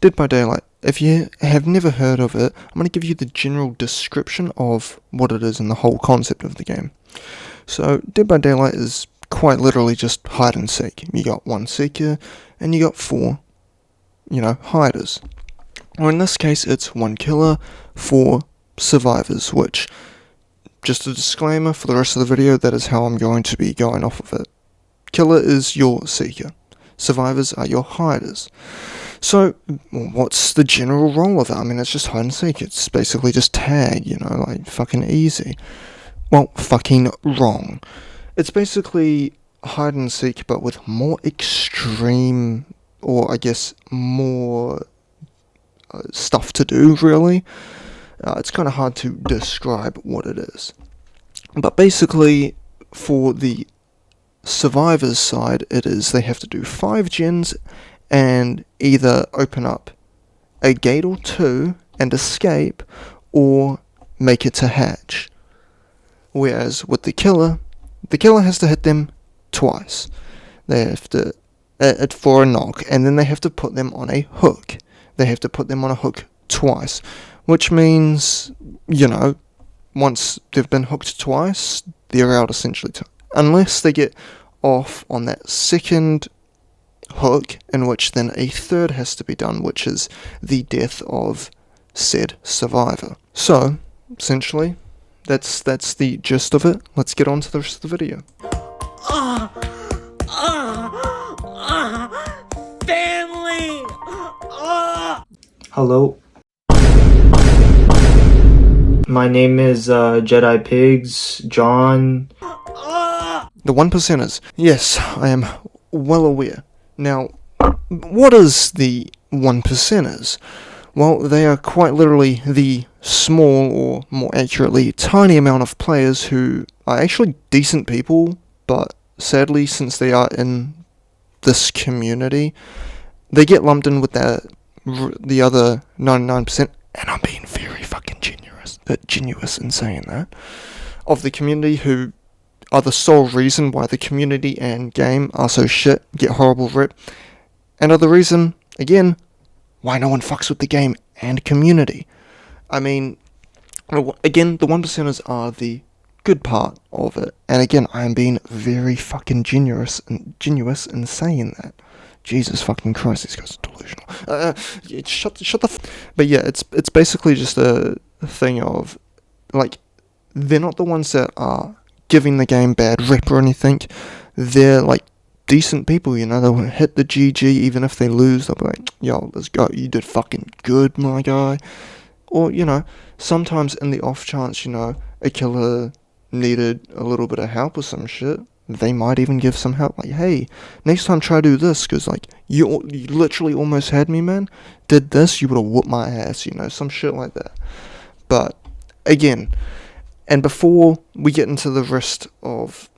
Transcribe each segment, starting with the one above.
Dead by Daylight. If you have never heard of it, I'm going to give you the general description of what it is and the whole concept of the game. So, Dead by Daylight is quite literally just hide and seek. You got one seeker, and you got four, hiders. Or in this case, it's one killer, four survivors, which, just a disclaimer for the rest of the video, that is how I'm going to be going off of it. Killer is your seeker. Survivors are your hiders. So, what's the general role of it? I mean, it's just hide and seek. It's basically just tag, like fucking easy. Well, fucking wrong. It's basically hide and seek, but with more extreme, or I guess more stuff to do, really. It's kind of hard to describe what it is. But basically, for the survivors side, it is they have to do 5 gens and either open up a gate or 2 and escape, or make it to hatch. Whereas with the killer has to hit them twice. They have to for a knock, and then they have to put them on a hook. They have to put them on a hook twice, which means, once they've been hooked twice, they're out essentially. Unless they get off on that second hook, in which then a third has to be done, which is the death of said survivor. So, essentially, that's the gist of it. Let's get on to the rest of the video. Family! Hello. My name is Jedi Pigs, John. The 1%ers. Yes, I am well aware. Now, what is the 1%ers? Well, they are quite literally the small, or more accurately, tiny amount of players who are actually decent people, but sadly, since they are in this community, they get lumped in with the other 99%, and I'm being very fucking genuous in saying that, of the community who are the sole reason why the community and game are so shit, get horrible rep, and are the reason, again, why no one fucks with the game and community. I mean, again, the 1%ers are the good part of it, and again, I am being very fucking genuous in saying that. Jesus fucking Christ, these guys are delusional. Shut the But yeah, it's basically just a thing of, like, they're not the ones that are giving the game bad rep or anything. They're like decent people, they'll hit the GG even if they lose. They'll be like, yo, let's go, you did fucking good, my guy. Or, sometimes in the off chance, a killer needed a little bit of help or some shit, they might even give some help, like, hey, next time try to do this, because, like, you literally almost had me, man. Did this, you would have whooped my ass, some shit like that. But, again, and before we get into the rest of,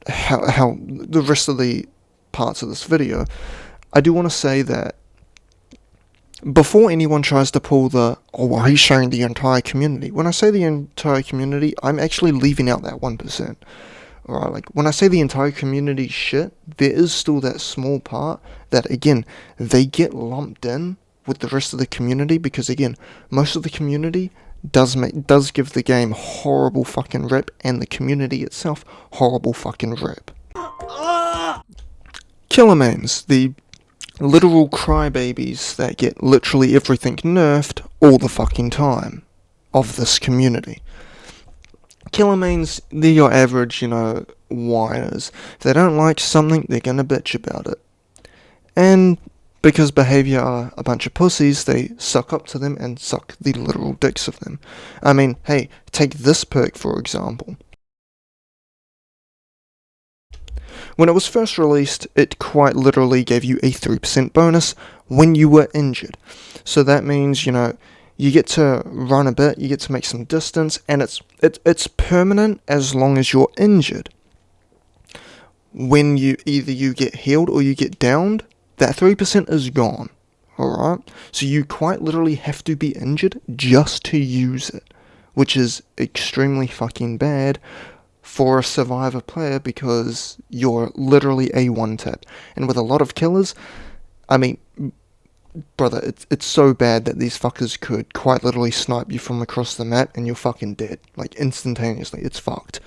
how the rest of the parts of this video, I do want to say that before anyone tries to pull well, he's showing the entire community. When I say the entire community, I'm actually leaving out that 1%. Alright, like, when I say the entire community shit, there is still that small part that, again, they get lumped in with the rest of the community, because, again, most of the community does give the game horrible fucking rep, and the community itself horrible fucking rep. Killer mains, the literal crybabies that get literally everything nerfed all the fucking time of this community. Killer mains, they're your average, whiners. If they don't like something, they're gonna bitch about it. And because behavior are a bunch of pussies, they suck up to them and suck the literal dicks of them. I mean, hey, take this perk for example. When it was first released, it quite literally gave you a 3% bonus when you were injured. So that means, you get to run a bit, you get to make some distance, and it's permanent as long as you're injured. When either you get healed or you get downed, that 3% is gone, alright? So you quite literally have to be injured just to use it, which is extremely fucking bad for a survivor player, because you're literally a one-tap. And with a lot of killers, I mean, brother, it's so bad that these fuckers could quite literally snipe you from across the map and you're fucking dead. Like, instantaneously. It's fucked.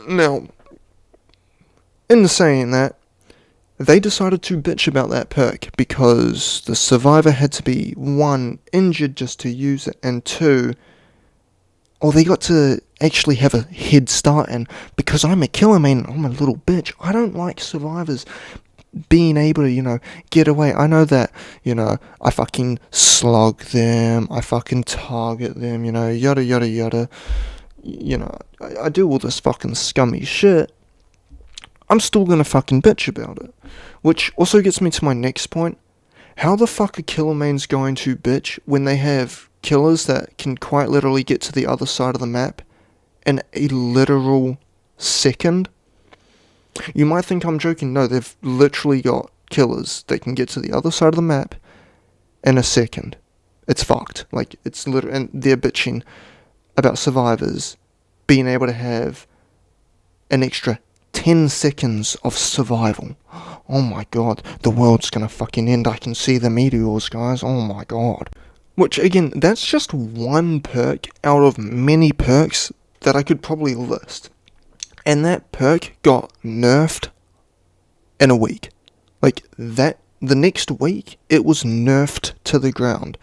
Now, in saying that, they decided to bitch about that perk because the survivor had to be, 1, injured just to use it, and 2, they got to actually have a head start, and because I'm a killer main, I'm a little bitch, I don't like survivors being able to, get away. I know that, I fucking slug them, I fucking target them, yada yada yada. I do all this fucking scummy shit. I'm still gonna fucking bitch about it. Which also gets me to my next point. How the fuck are killer mains going to bitch when they have killers that can quite literally get to the other side of the map in a literal second? You might think I'm joking. No, they've literally got killers that can get to the other side of the map in a second. It's fucked. Like, it's literally, and they're bitching about survivors being able to have an extra 10 seconds of survival. Oh my god, the world's gonna fucking end. I can see the meteors, guys. Oh my god. Which, again, that's just one perk out of many perks that I could probably list. And that perk got nerfed in a week. Like, the next week, it was nerfed to the ground.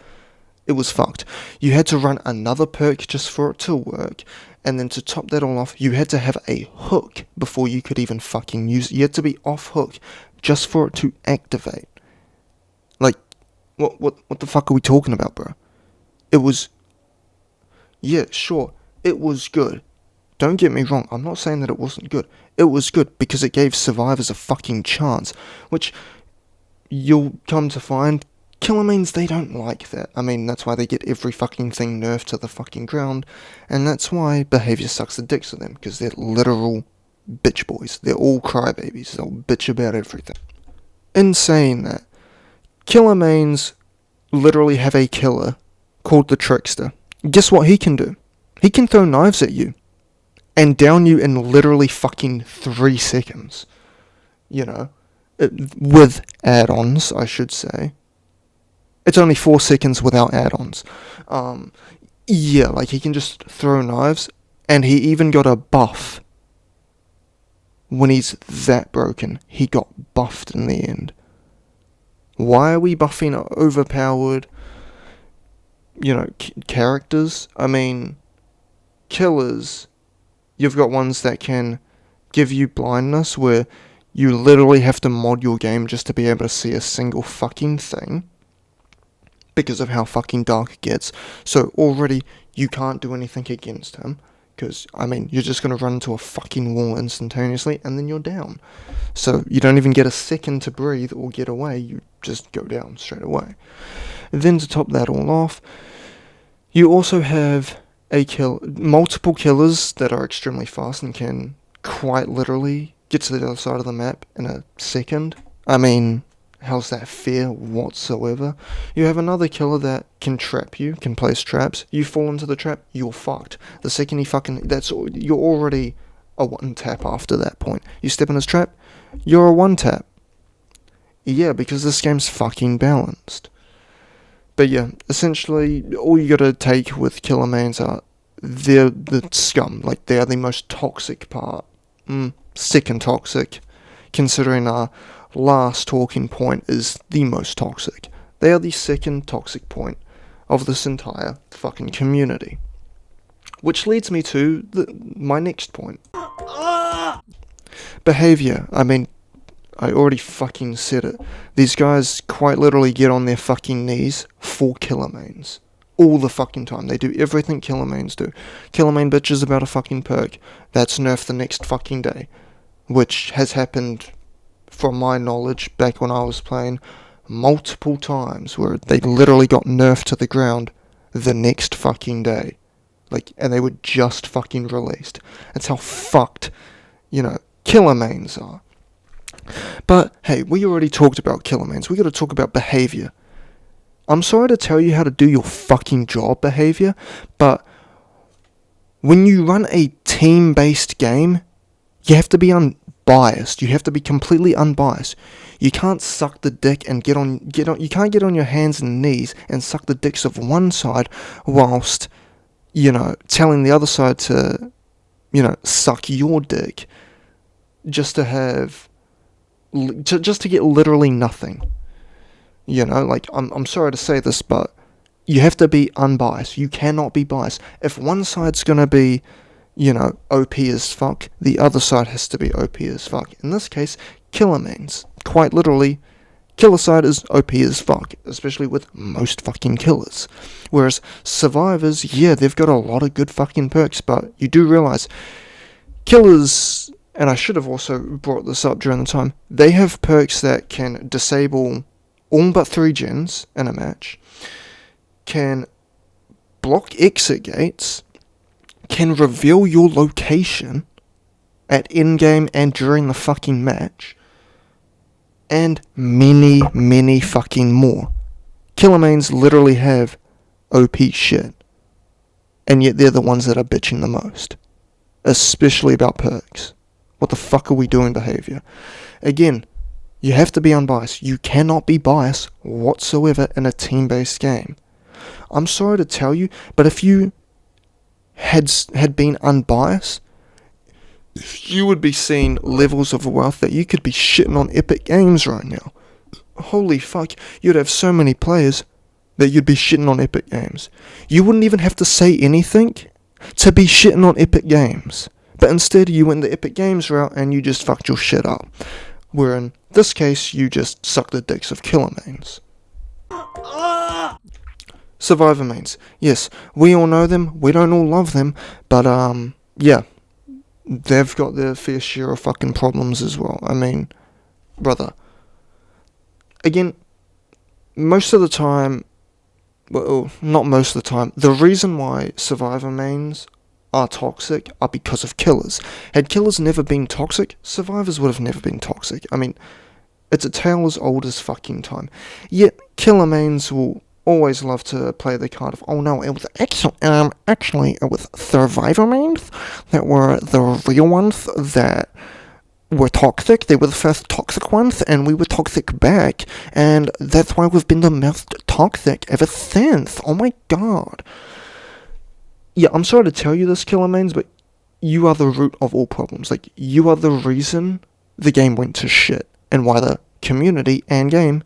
It was fucked. You had to run another perk just for it to work, and then to top that all off, you had to have a hook before you could even fucking use it. You had to be off hook just for it to activate. Like, what the fuck are we talking about, bro? It was, yeah, sure, it was good. Don't get me wrong, I'm not saying that it wasn't good. It was good because it gave survivors a fucking chance, which you'll come to find, killer mains, they don't like that. I mean, that's why they get every fucking thing nerfed to the fucking ground, and that's why behavior sucks the dicks of them, because they're literal bitch boys. They're all crybabies. They'll bitch about everything. In saying that, killer mains literally have a killer called the Trickster. Guess what he can do? He can throw knives at you and down you in literally fucking 3 seconds. With add-ons, I should say. It's only 4 seconds without add-ons. Yeah, like, he can just throw knives, and he even got a buff. When he's that broken, he got buffed in the end. Why are we buffing overpowered, characters? I mean, killers, you've got ones that can give you blindness, where you literally have to mod your game just to be able to see a single fucking thing, because of how fucking dark it gets. So already, you can't do anything against him, because, I mean, you're just going to run into a fucking wall instantaneously, and then you're down. So you don't even get a second to breathe or get away, you just go down straight away. Then to top that all off, you also have multiple killers that are extremely fast and can quite literally get to the other side of the map in a second. I mean, how's that fair whatsoever? You have another killer that can trap you, can place traps. You fall into the trap, you're fucked. The second you're already a one tap after that point. You step in his trap, you're a one tap. Yeah, because this game's fucking balanced. But yeah, essentially, all you gotta take with killer mains are, they're the scum. Like, they are the most toxic part. Second toxic, considering our last talking point is the most toxic. They are the second toxic point of this entire fucking community. Which leads me to my next point. Behavior. I mean, I already fucking said it. These guys quite literally get on their fucking knees for killer mains. All the fucking time. They do everything killer mains do. Killer main bitches about a fucking perk. That's nerfed the next fucking day. Which has happened, from my knowledge, back when I was playing, multiple times, where they literally got nerfed to the ground the next fucking day. Like, and they were just fucking released. That's how fucked, killer mains are. But, hey, we already talked about killer mains. We gotta talk about behavior. I'm sorry to tell you how to do your fucking job, behavior, but when you run a team-based game, you have to be biased. You have to be completely unbiased. You can't suck the dick and you can't get on your hands and knees and suck the dicks of one side whilst, telling the other side to, suck your dick just to have, just to get literally nothing. I'm sorry to say this, but you have to be unbiased. You cannot be biased. If one side's gonna be, OP as fuck, the other side has to be OP as fuck. In this case, killer mains. Quite literally, killer side is OP as fuck, especially with most fucking killers. Whereas survivors, yeah, they've got a lot of good fucking perks, but you do realize killers, and I should have also brought this up during the time, they have perks that can disable all but 3 gens in a match, can block exit gates, can reveal your location at in-game and during the fucking match, and many, many fucking more. Killer mains literally have OP shit, and yet they're the ones that are bitching the most, especially about perks. What the fuck are we doing behavior? Again, you have to be unbiased. You cannot be biased whatsoever in a team-based game. I'm sorry to tell you, but if you had been unbiased, you would be seeing levels of wealth that you could be shitting on Epic Games right now. Holy fuck, you'd have so many players that you'd be shitting on Epic Games. You wouldn't even have to say anything to be shitting on Epic Games. But instead you went the Epic Games route and you just fucked your shit up. Where in this case, you just suck the dicks of killer mains. Survivor mains. Yes, we all know them, we don't all love them, but yeah, they've got their fair share of fucking problems as well. I mean, brother. Again, most of the time, well, not most of the time, the reason why survivor mains are toxic are because of killers. Had killers never been toxic, survivors would have never been toxic. I mean, it's a tale as old as fucking time. Yet, killer mains will always love to play the card of, oh no, it was actually it was survivor mains that were the real ones that were toxic. They were the first toxic ones, and we were toxic back, and that's why we've been the most toxic ever since. Oh my god. Yeah, I'm sorry to tell you this, killer mains, but you are the root of all problems. Like, you are the reason the game went to shit, and why the community and game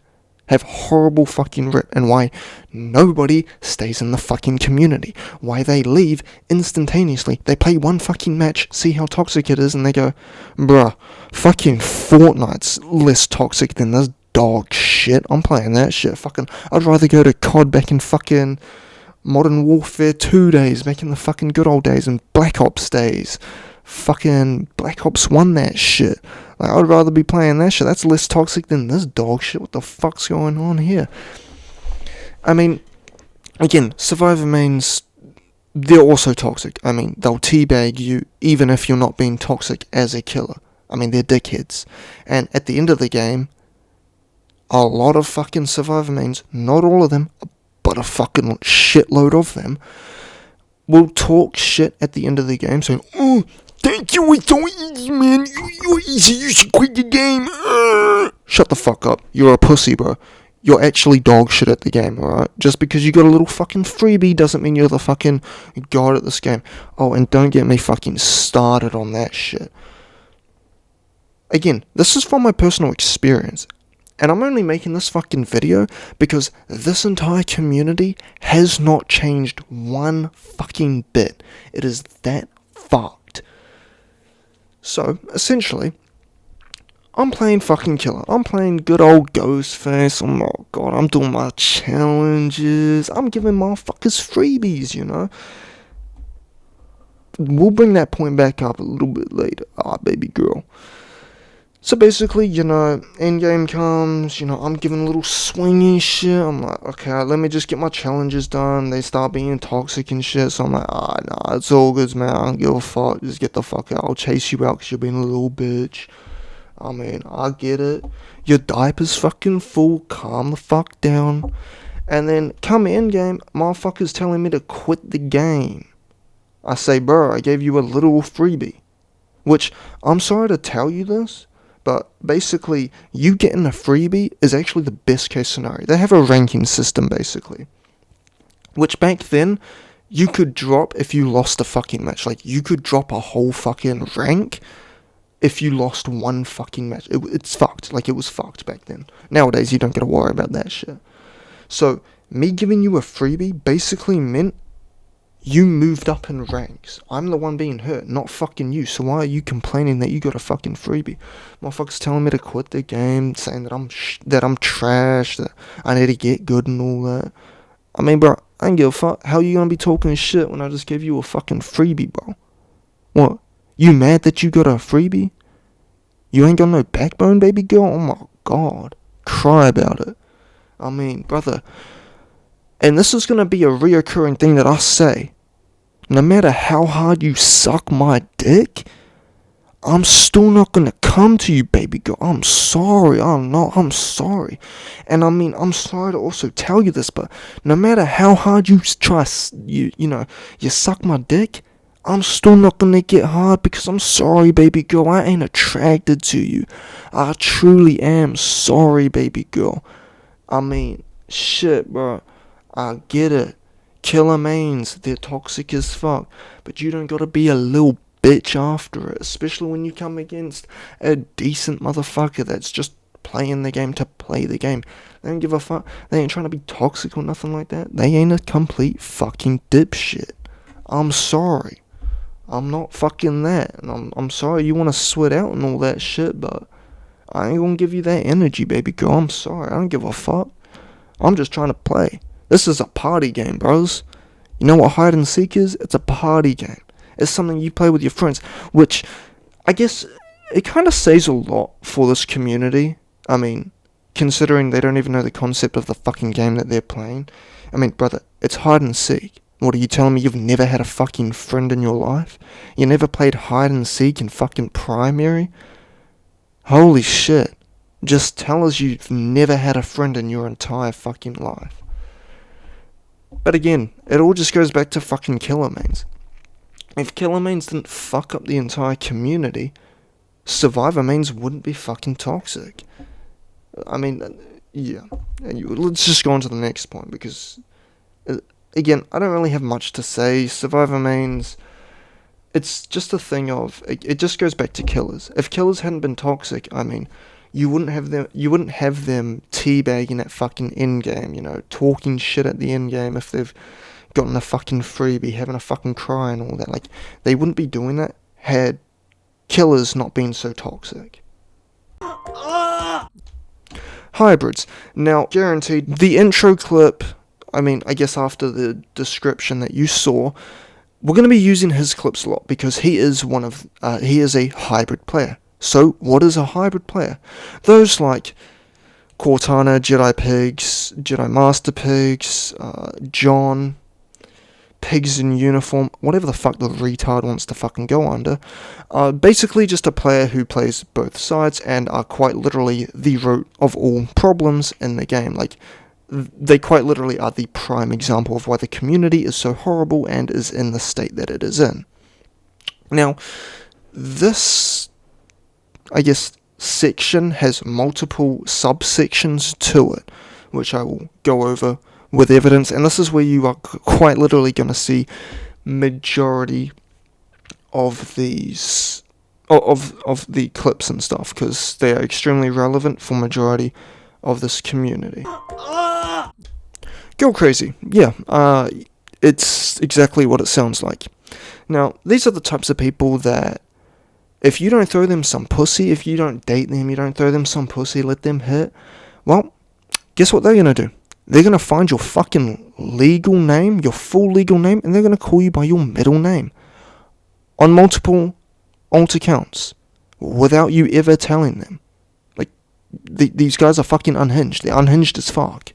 have horrible fucking rep, and why nobody stays in the fucking community. Why they leave instantaneously. They play one fucking match, see how toxic it is, and they go, bruh, fucking Fortnite's less toxic than this dog shit. I'm playing that shit. Fucking, I'd rather go to COD back in fucking Modern Warfare 2 days, back in the fucking good old days, and Black Ops days. Fucking Black Ops 1 that shit. Like, I'd rather be playing that shit. That's less toxic than this dog shit. What the fuck's going on here? I mean, again, survivor mains, they're also toxic. I mean, they'll teabag you even if you're not being toxic as a killer. I mean, they're dickheads. And at the end of the game, a lot of fucking survivor mains, not all of them, but a fucking shitload of them, will talk shit at the end of the game, saying, oh, thank you, it's so easy, man, you're easy, you should quit the game. Shut the fuck up, you're a pussy, bro. You're actually dog shit at the game, alright? Just because you got a little fucking freebie doesn't mean you're the fucking god at this game. Oh, and don't get me fucking started on that shit. Again, this is from my personal experience. And I'm only making this fucking video because this entire community has not changed one fucking bit. It is that fucked. So, essentially, I'm playing fucking killer. I'm playing good old Ghostface. Oh god, I'm doing my challenges. I'm giving motherfuckers freebies, you know. We'll bring that point back up a little bit later. Baby girl. So basically, you know, endgame comes, you know, I'm giving a little swingy shit. I'm like, okay, let me just get my challenges done. They start being toxic and shit. So I'm like, nah, it's all good, man. I don't give a fuck. Just get the fuck out. I'll chase you out because you're being a little bitch. I mean, I get it. Your diaper's fucking full. Calm the fuck down. And then come endgame, motherfuckers telling me to quit the game. I say, bro, I gave you a little freebie. which, I'm sorry to tell you this, but basically, you getting a freebie is actually the best case scenario. They have a ranking system, basically. Which back then, you could drop if you lost a fucking match. Like, you could drop a whole fucking rank if you lost one fucking match. It's fucked. Like, it was fucked back then. Nowadays, you don't gotta worry about that shit. So, me giving you a freebie basically meant you moved up in ranks. I'm the one being hurt, not fucking you. So why are you complaining that you got a fucking freebie? Motherfuckers telling me to quit the game, saying that I'm trash, that I need to get good and all that. I mean, bro, I ain't give a fuck. How you gonna be talking shit when I just gave you a fucking freebie, bro? What? You mad that you got a freebie? You ain't got no backbone, baby girl? Oh my god. Cry about it. I mean, brother. And this is gonna be a reoccurring thing that I say. No matter how hard you suck my dick, I'm still not gonna come to you, baby girl. I'm sorry. I'm sorry. And I mean, I'm sorry to also tell you this, but no matter how hard you try, you suck my dick, I'm still not gonna get hard because I'm sorry, baby girl. I ain't attracted to you. I truly am sorry, baby girl. I mean, shit, bro. I get it. Killer mains, they're toxic as fuck. But you don't gotta be a little bitch after it. Especially when you come against a decent motherfucker that's just playing the game to play the game. They don't give a fuck. They ain't trying to be toxic or nothing like that. They ain't a complete fucking dipshit. I'm sorry. I'm not fucking that. And I'm sorry you want to sweat out and all that shit, but I ain't gonna give you that energy, baby girl. I'm sorry. I don't give a fuck. I'm just trying to play. This is a party game, bros. You know what hide and seek is? It's a party game. It's something you play with your friends, which I guess it kind of says a lot for this community. I mean, considering they don't even know the concept of the fucking game that they're playing. I mean, brother, it's hide and seek. What, are you telling me you've never had a fucking friend in your life? You never played hide and seek in fucking primary? Holy shit. Just tell us you've never had a friend in your entire fucking life. But again, it all just goes back to fucking killer mains. If killer mains didn't fuck up the entire community, survivor mains wouldn't be fucking toxic. I mean, yeah. Let's just go on to the next point, because, again, I don't really have much to say. Survivor mains, it's just a thing of, it just goes back to killers. If killers hadn't been toxic, I mean, you wouldn't have them teabagging at fucking endgame, talking shit at the endgame if they've gotten a fucking freebie, having a fucking cry and all that. Like, they wouldn't be doing that had killers not been so toxic. Hybrids. Now, guaranteed, the intro clip, I mean, I guess after the description that you saw, we're going to be using his clips a lot because he is he is a hybrid player. So, what is a hybrid player? Those like Cortana, Jedi Pigs, Jedi Master Pigs, John, Pigs in Uniform, whatever the fuck the retard wants to fucking go under, basically just a player who plays both sides and are quite literally the root of all problems in the game. Like, they quite literally are the prime example of why the community is so horrible and is in the state that it is in. Now, this, I guess, section has multiple subsections to it, which I will go over with evidence, and this is where you are quite literally going to see majority of these of the clips and stuff, because they are extremely relevant for majority of this community. Go crazy. Yeah, it's exactly what it sounds like. Now, these are the types of people that if you don't throw them some pussy, if you don't date them, you don't throw them some pussy, let them hit, well, guess what they're going to do? They're going to find your fucking legal name, your full legal name, and they're going to call you by your middle name. On multiple alt accounts. Without you ever telling them. Like, these guys are fucking unhinged. They're unhinged as fuck.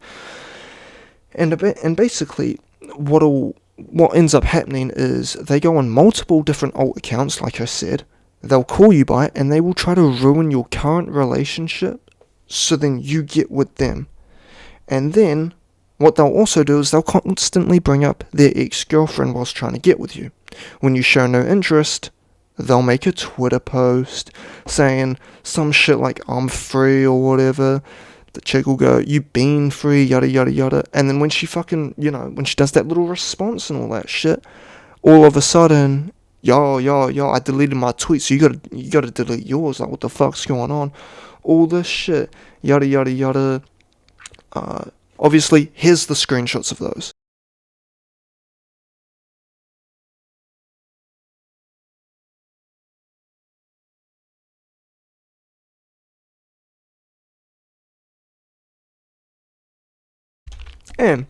And basically, what ends up happening is they go on multiple different alt accounts, like I said. They'll call you by it, and they will try to ruin your current relationship, so then you get with them. And then, what they'll also do is they'll constantly bring up their ex-girlfriend whilst trying to get with you. When you show no interest, they'll make a Twitter post saying some shit like, I'm free or whatever. The chick will go, you been free, yada yada yada. And then when she fucking, when she does that little response and all that shit, all of a sudden, yo, I deleted my tweet, so you gotta delete yours. Like, what the fuck's going on? All this shit, yada yada yada. Obviously, here's the screenshots of those. And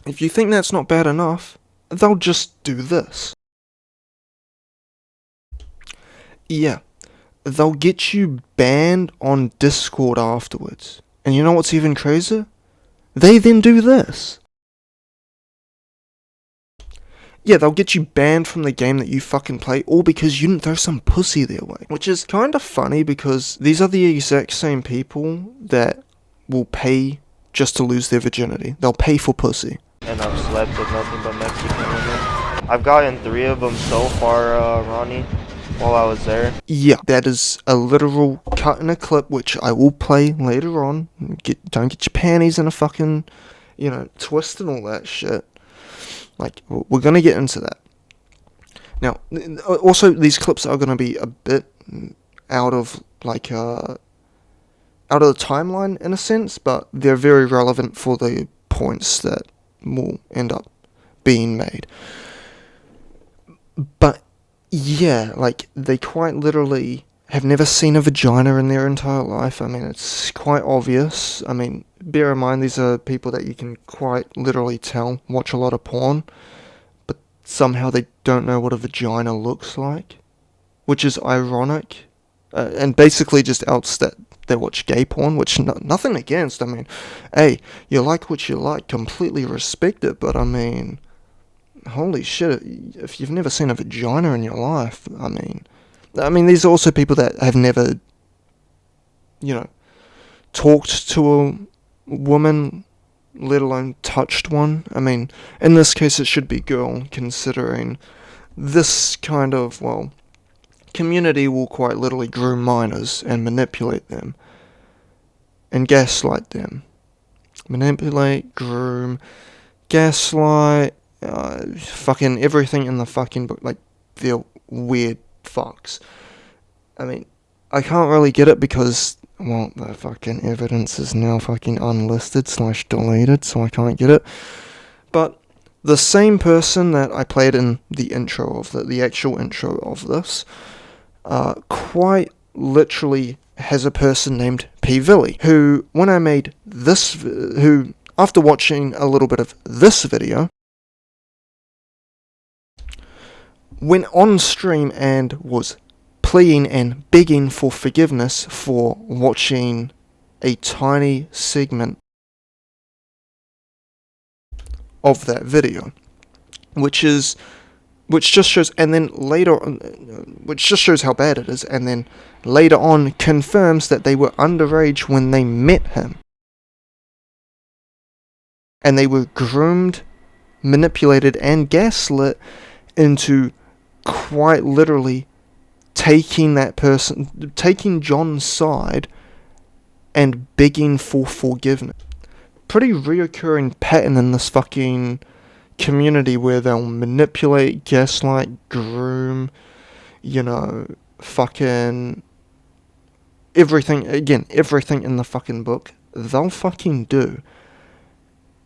if you think that's not bad enough, they'll just do this. Yeah, they'll get you banned on Discord afterwards. And you know what's even crazier? They then do this. Yeah, they'll get you banned from the game that you fucking play, all because you didn't throw some pussy their way. Which is kind of funny, because these are the exact same people that will pay just to lose their virginity. They'll pay for pussy. And I've slept with nothing but Mexican women. I've gotten 3 of them so far, Ronnie, while I was there. Yeah, that is a literal cut in a clip, which I will play later on. Don't get your panties in a fucking, twist and all that shit. Like, we're gonna get into that. Now, also, these clips are gonna be a bit out of the timeline in a sense, but they're very relevant for the points that will end up being made. But yeah, like, they quite literally have never seen a vagina in their entire life. I mean, it's quite obvious. I mean, bear in mind, these are people that you can quite literally tell watch a lot of porn, but somehow they don't know what a vagina looks like, which is ironic, and basically just outs that they watch gay porn, which nothing against. I mean, hey, you like what you like, completely respect it, but I mean, holy shit, if you've never seen a vagina in your life, I mean, these are also people that have never, talked to a woman, let alone touched one. I mean, in this case, it should be girl, considering this kind of, community will quite literally groom minors and manipulate them and gaslight them. Manipulate, groom, gaslight, fucking everything in the fucking book. Like, they're weird fucks. I mean, I can't really get it because, the fucking evidence is now fucking unlisted / deleted, so I can't get it. But the same person that I played in the intro of the actual intro of this, quite literally has a person named P. Villy, who, when I made this, who, after watching a little bit of this video, went on stream and was pleading and begging for forgiveness for watching a tiny segment of that video, which just shows, and then later on, which just shows how bad it is, and then later on confirms that they were underage when they met him, and they were groomed, manipulated, and gaslit into quite literally taking John's side and begging for forgiveness. Pretty reoccurring pattern in this fucking community where they'll manipulate, gaslight, groom, fucking everything in the fucking book, they'll fucking do.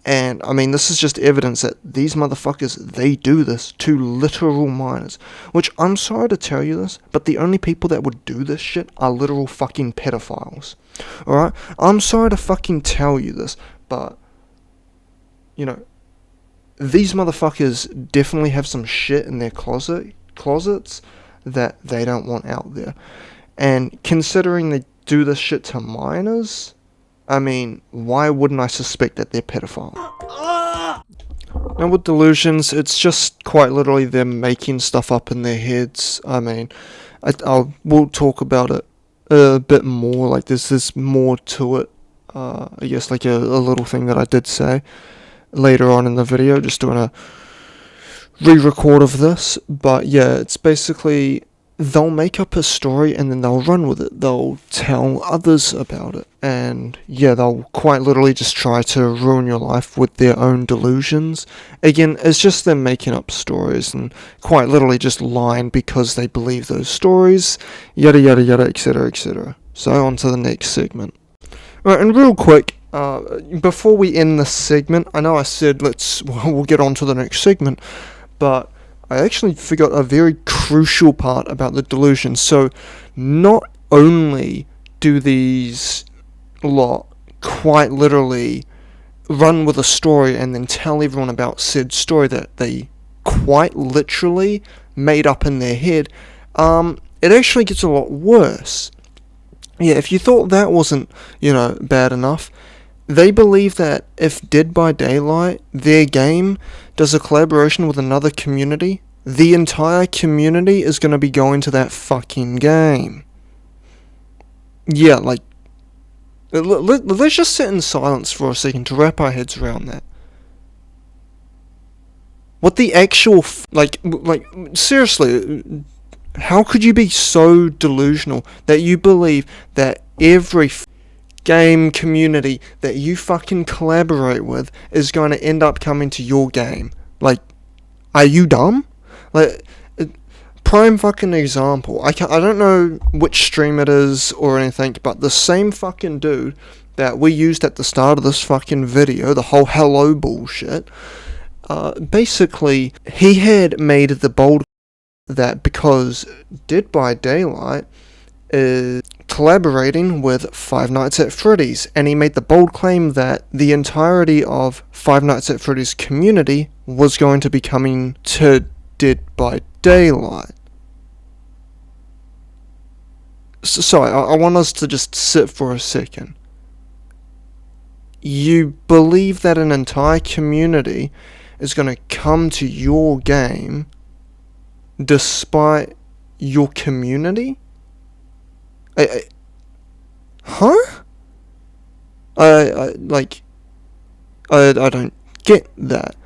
And, I mean, this is just evidence that these motherfuckers, they do this to literal minors. Which, I'm sorry to tell you this, but the only people that would do this shit are literal fucking pedophiles. Alright? I'm sorry to fucking tell you this, but, these motherfuckers definitely have some shit in their closets that they don't want out there. And considering they do this shit to minors, I mean, why wouldn't I suspect that they're pedophile? Now with delusions, it's just quite literally them making stuff up in their heads. I mean, we'll talk about it a bit more, like there's more to it. I guess like a little thing that I did say later on in the video, just doing a re-record of this. But yeah, it's basically they'll make up a story and then they'll run with it. They'll tell others about it. And yeah, they'll quite literally just try to ruin your life with their own delusions. Again, it's just them making up stories and quite literally just lying because they believe those stories, yada yada yada, etc, etc. So on to the next segment. Alright, and real quick, before we end this segment, I know I said we'll get on to the next segment, but I actually forgot a very crucial part about the delusion. So, not only do these lot quite literally run with a story and then tell everyone about said story that they quite literally made up in their head, it actually gets a lot worse. Yeah, if you thought that wasn't, bad enough, they believe that if Dead by Daylight, their game, does a collaboration with another community, the entire community is going to be going to that fucking game. Yeah, let's just sit in silence for a second to wrap our heads around that. What the actual, seriously, how could you be so delusional that you believe that every game community that you fucking collaborate with is going to end up coming to your game? Are you dumb? Prime fucking example. I don't know which stream it is or anything, but the same fucking dude that we used at the start of this fucking video, the whole hello bullshit, basically, he had made the bold that because Dead by Daylight is collaborating with Five Nights at Freddy's, and he made the bold claim that the entirety of Five Nights at Freddy's community was going to be coming to Dead by Daylight. Sorry, I want us to just sit for a second. You believe that an entire community is going to come to your game despite your community? Huh? I don't get that.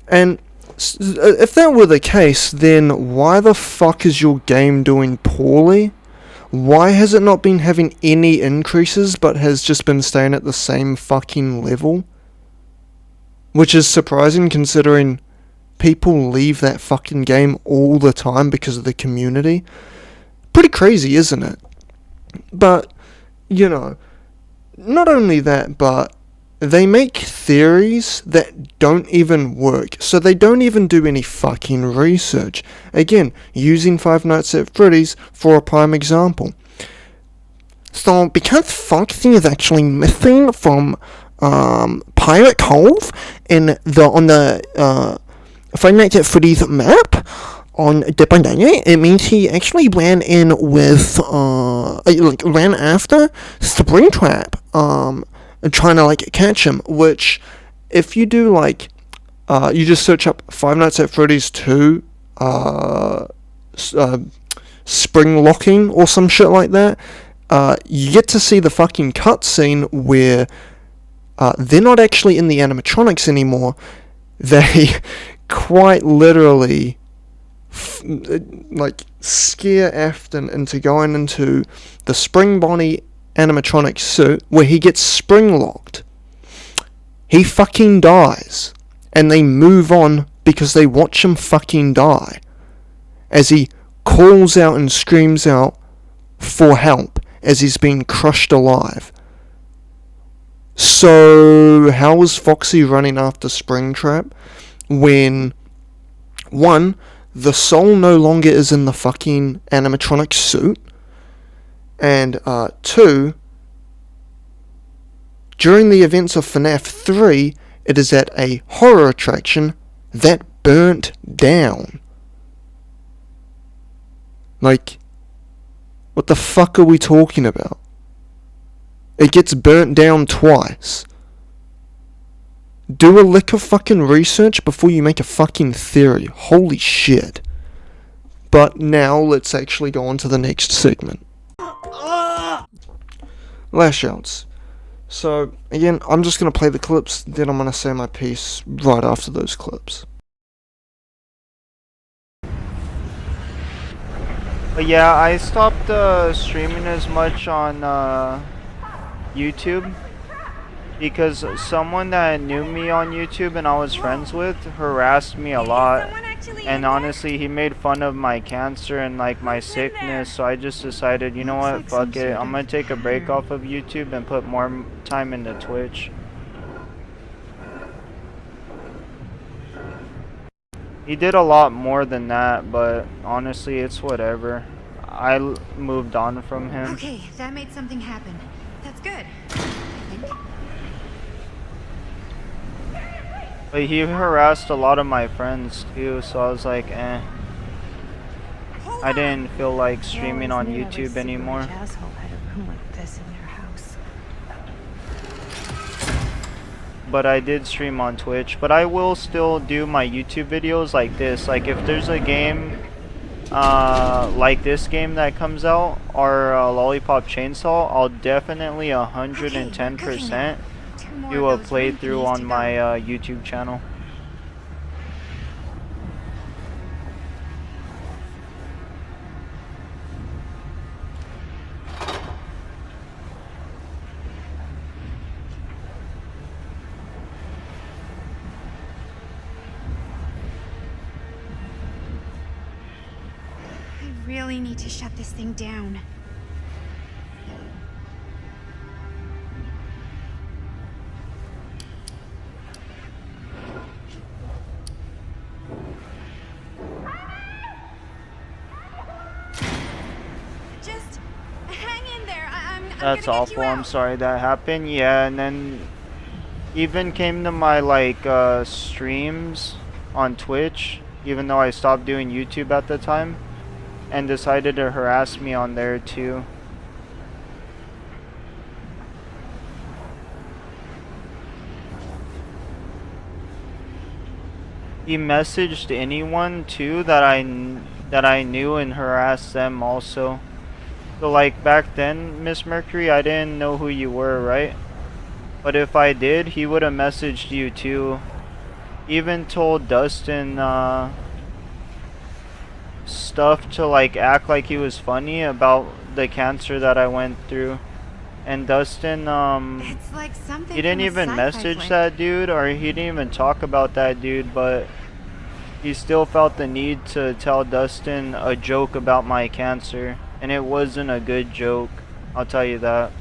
And if that were the case, then why the fuck is your game doing poorly? Why has it not been having any increases, but has just been staying at the same fucking level? Which is surprising considering people leave that fucking game all the time because of the community. Pretty crazy, isn't it? But, not only that, but they make theories that don't even work, so they don't even do any fucking research. Again, using Five Nights at Freddy's for a prime example. So, because Foxy is actually missing from Pirate Cove on the Five Nights at Freddy's map on Dead by Daylight, it means he actually ran in with, ran after Springtrap, trying to catch him, which if you do you just search up Five Nights at Freddy's 2 spring locking or some shit like that, you get to see the fucking cutscene where they're not actually in the animatronics anymore. They quite literally scare Afton into going into the Spring Bonnie animatronic suit where he gets spring locked. He fucking dies, and they move on because they watch him fucking die as he calls out and screams out for help as he's being crushed alive. So how is Foxy running after Springtrap when, one, the soul no longer is in the fucking animatronic suit, and two, during the events of FNAF 3, it is at a horror attraction that burnt down. What the fuck are we talking about? It gets burnt down twice. Do a lick of fucking research before you make a fucking theory. Holy shit. But now let's actually go on to the next segment. Lash outs. So, again, I'm just going to play the clips, then I'm going to say my piece right after those clips. But yeah, I stopped streaming as much on YouTube because someone that knew me on YouTube and I was friends with harassed me a lot. And honestly, he made fun of my cancer and like my sickness, so I just decided, you know what, fuck it. I'm gonna take a break off of YouTube and put more time into Twitch. He did a lot more than that, but honestly, it's whatever. I moved on from him. Okay, that made something happen. That's good. I think. But he harassed a lot of my friends too, so I was like, eh. I didn't feel like streaming on YouTube anymore. Asshole had a room like this in their house. But I did stream on Twitch. But I will still do my YouTube videos like this. Like if there's a game like this game that comes out, or Lollipop Chainsaw, I'll definitely 110% do a playthrough on my YouTube channel. I really need to shut this thing down. Just hang in there. I'm That's gonna get awful. you I'm out. sorry that happened. Yeah, and then even came to my like streams on Twitch, even though I stopped doing YouTube at the time, and decided to harass me on there too. He messaged anyone too that I knew and harassed them also. So like back then, Miss Mercury, I didn't know who you were, right? But if I did, he would have messaged you too. Even told Dustin stuff to like act like he was funny about the cancer that I went through. And Dustin It's like something he didn't from a even sci-fi message flick. that dude, or he didn't even talk about that dude, but he still felt the need to tell Dustin a joke about my cancer. And it wasn't a good joke, I'll tell you that.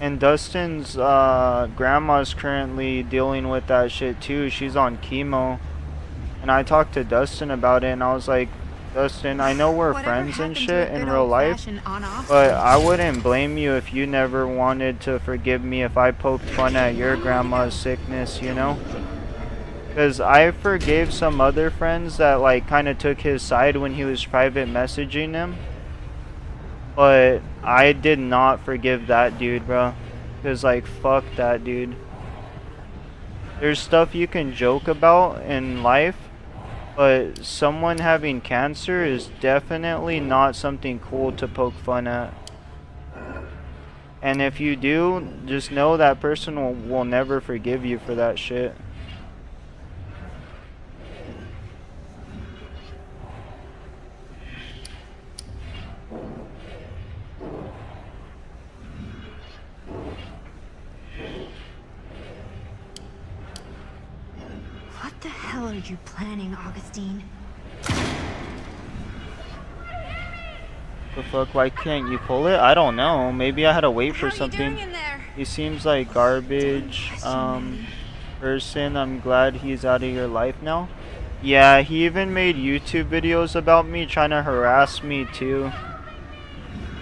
And Dustin's grandma's currently dealing with that shit too. She's on chemo. And I talked to Dustin about it and I was like, Dustin, I know we're Whatever friends and happened to shit a in good real life, old-fashioned on-off but switch? I wouldn't blame you if you never wanted to forgive me if I poked fun at your grandma's sickness, you know? Because I forgave some other friends that like kind of took his side when he was private messaging him. But I did not forgive that dude, bro. Because like, fuck that dude. There's stuff you can joke about in life, but someone having cancer is definitely not something cool to poke fun at. And if you do, just know that person will never forgive you for that shit. What the hell are you planning, Augustine? The fuck, why can't you pull it? I don't know. Maybe I had to wait How for are you something. doing in there? He seems like garbage person. I'm glad he's out of your life now. Yeah, he even made YouTube videos about me, trying to harass me too.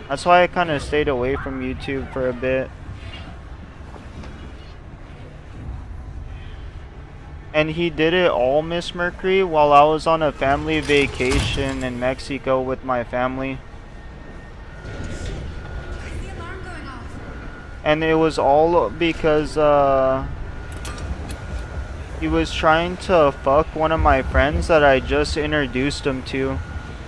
That's why I kind of stayed away from YouTube for a bit. And he did it all, Miss Mercury, while I was on a family vacation in Mexico with my family. Why's the alarm going off? And it was all because he was trying to fuck one of my friends that I just introduced him to.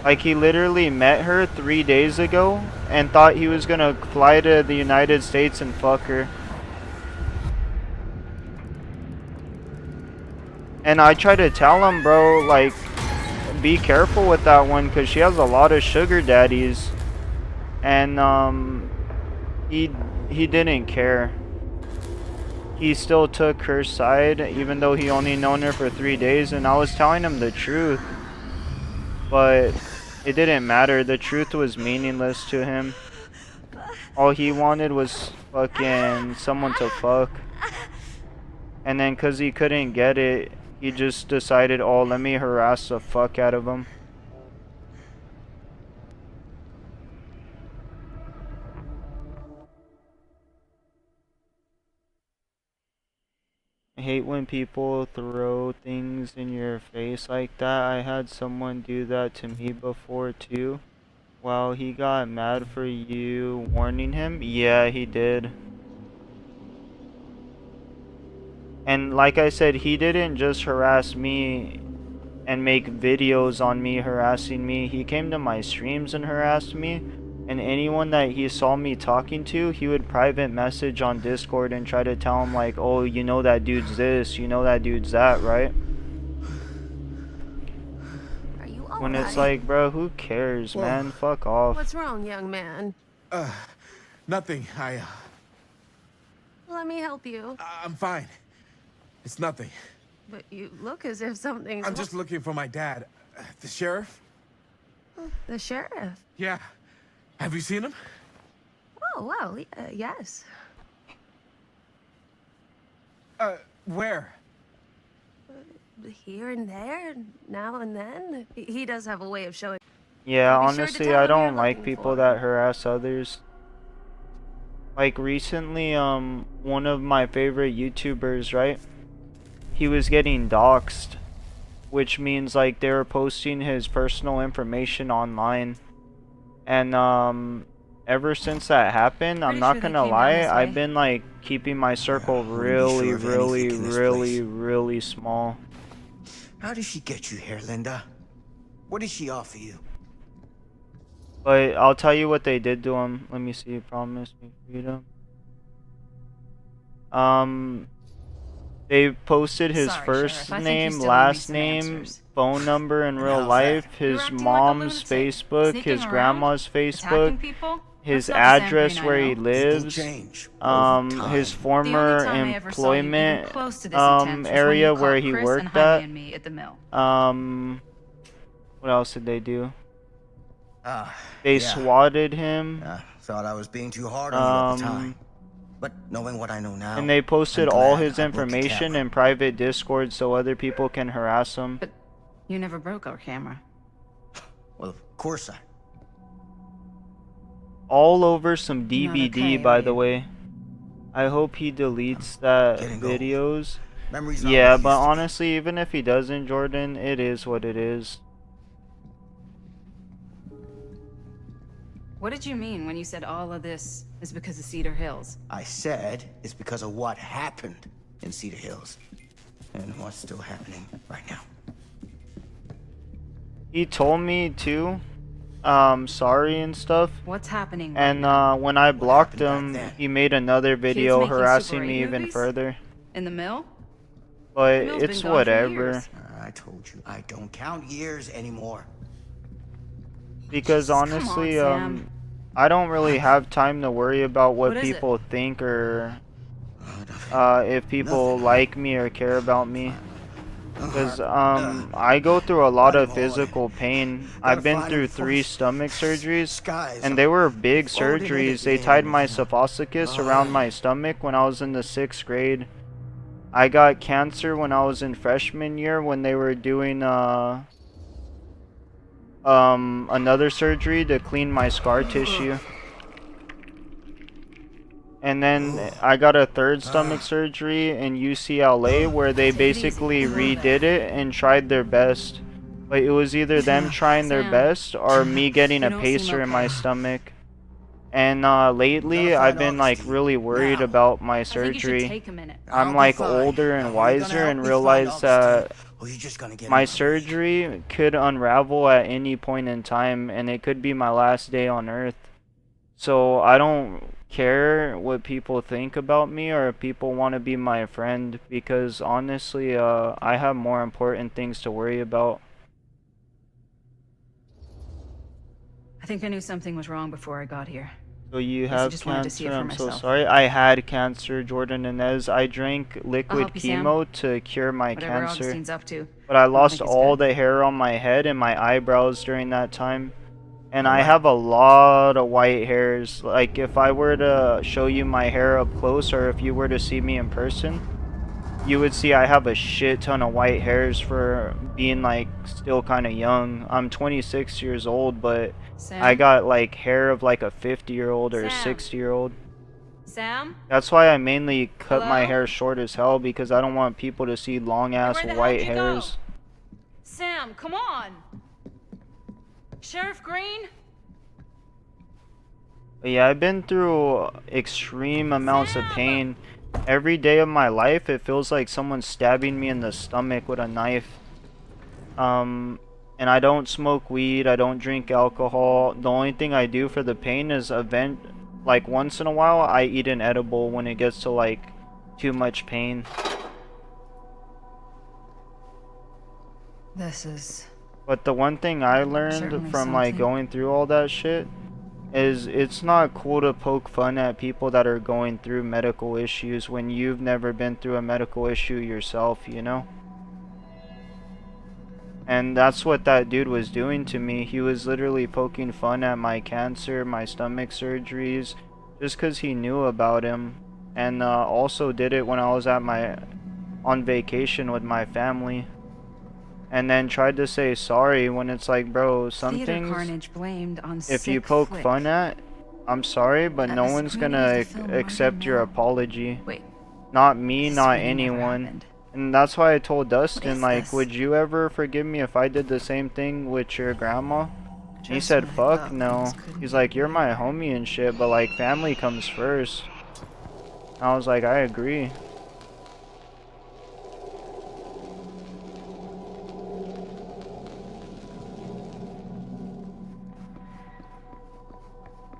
Like, he literally met her 3 days ago and thought he was gonna fly to the United States and fuck her. And I try to tell him, bro, like, be careful with that one, because she has a lot of sugar daddies. And he didn't care. He still took her side, even though he only known her for 3 days, and I was telling him the truth. But it didn't matter. The truth was meaningless to him. All he wanted was fucking someone to fuck. And then cause he couldn't get it, he just decided, oh, let me harass the fuck out of him. I hate when people throw things in your face like that. I had someone do that to me before too. Wow, he got mad for you warning him? Yeah, he did. And like I said, he didn't just harass me and make videos on me harassing me. He came to my streams and harassed me. And anyone that he saw me talking to, he would private message on Discord and try to tell him like, oh, you know that dude's this, you know that dude's that, right? Are you all When it's right? like, bro, who cares, Well, man? Fuck off. What's wrong, young man? Nothing. Let me help you. I'm fine. It's nothing. But you look as if something's I'm just looking for my dad. The sheriff? the sheriff. Yeah. Have you seen him? Oh, well, yes. Where? Here and there, now and then. He does have a way of showing. Yeah, Be sure to honestly, tell I him you're don't like looking people for that him. harass others. Like recently, one of my favorite YouTubers, right? He was getting doxxed, which means like they were posting his personal information online. And ever since that happened, I'm Pretty not sure they gonna came down lie, this I've way. been like keeping my circle really, really, really, really small. How did she get you here, Linda? What did she offer you? But I'll tell you what they did to him. Let me see. Promise me freedom. They posted his Sorry, first Sheriff. I think you name, still need last some name, answers. phone number in And real how's life, that? You're his acting like a mom's lunatic, Facebook, sneaking his around, grandma's attacking Facebook, people. his That's not the Sam address Green I where he know. People lives, change over time. his The former only time I ever saw you even employment close to this intense was when area you where caught he Chris worked and Jaime at. and me at the mill. What else did they do? They Yeah. swatted him. I thought I was being too hard on you at the time. Um, But knowing what I know now, And they posted I'm all glad his I broke the information camera. in private Discord so other people can harass him. But you never broke our camera. Well, of course I. All over some Not DVD, okay, by are the you? way. I hope he deletes that Getting old. videos. Memories aren't Yeah, what they but used to be. honestly, even if he doesn't, Jordan, it is what it is. What did you mean when you said all of this is because of Cedar Hills? I said it's because of what happened in Cedar Hills. And what's still happening right now. He told me too, sorry and stuff. What's happening right And now? when I blocked happened back him, then? he made another video making harassing Super me 8 even movies? further. In the mill? But The mill's it's been gone for whatever. years. I told you, I don't count years anymore. Because Jesus, come on, honestly, Sam. I don't really have time to worry about what What is it? people think or Oh, if people Nothing. like me or care about me. Because I go through a lot of physical pain. I've been find through him 3 first. stomach surgeries, Skies and they were big floating in surgeries. the They tied air. my esophagus Oh, around yeah. my stomach when I was in the 6th grade. I got cancer when I was in freshman year when they were doing another surgery to clean my scar tissue. And then I got a 3rd stomach surgery in UCLA where they Take it easy. basically Come on, redid it and tried their best. But it was either them trying their Sam, best or me getting you a don't seem pacer in my okay. stomach. And lately Gotta I've find been like honesty. really worried Now. about my I think you should surgery. take a minute. I'll I'm be like fine. older and Now, are you gonna wiser help and me find realize all this that tape, or you just gonna get my another break? surgery could unravel at any point in time and it could be my last day on earth. So I don't care what people think about me or if people want to be my friend, because honestly, I have more important things to worry about. I think I knew something was wrong before I got here. So you Guess I have just wanted to see cancer? it for I'm so myself. sorry. I had cancer, Jordan Inez. I drank liquid help you, Sam. chemo to cure my Whatever cancer. Augustine's up to. But I don't lost think it's all good. the hair on my head and my eyebrows during that time. And I Alright. have a lot of white hairs. Like, if I were to show you my hair up close, or if you were to see me in person, you would see I have a shit ton of white hairs for being, like, still kind of young. I'm 26 years old, but Sam? I got, like, hair of, like, a 50-year-old or a Sam? 60-year-old. Sam? That's why I mainly cut my Hello? hair short as hell, because I don't want people to see long-ass Where the hell white did you go? hairs. Sam, come on! Sheriff Green? But yeah, I've been through extreme amounts of pain. Every day of my life, it feels like someone's stabbing me in the stomach with a knife. And I don't smoke weed, I don't drink alcohol. The only thing I do for the pain is like once in a while, I eat an edible when it gets to like too much pain. This is... But the one thing I learned Certainly from like something. going through all that shit is it's not cool to poke fun at people that are going through medical issues when you've never been through a medical issue yourself, you know? And that's what that dude was doing to me. He was literally poking fun at my cancer, my stomach surgeries, just because he knew about him. And also did it when I was on vacation with my family. And then tried to say sorry when it's like, bro, some Theater things, carnage blamed on if you sick poke flick. fun at, I'm sorry, but That no was one's the gonna preview of the film accept your London Mill. apology. Wait, Not me, this not really never anyone. happened. And that's why I told Dustin, is like, this? would you ever forgive me if I did the same thing with your grandma? And he Just said, when I fuck thought no. things couldn't He's like, get you're my better. homie and shit, but like, family comes first. I was like, I agree.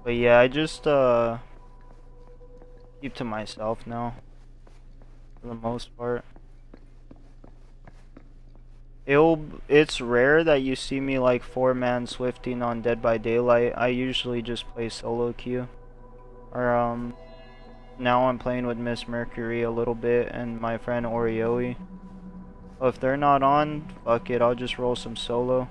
But yeah, I just keep to myself now, for the most part. It's rare that you see me like 4-man swifting on Dead by Daylight. I usually just play solo queue. Or now I'm playing with Miss Mercury a little bit and my friend Orioe. Well, if they're not on, fuck it, I'll just roll some solo.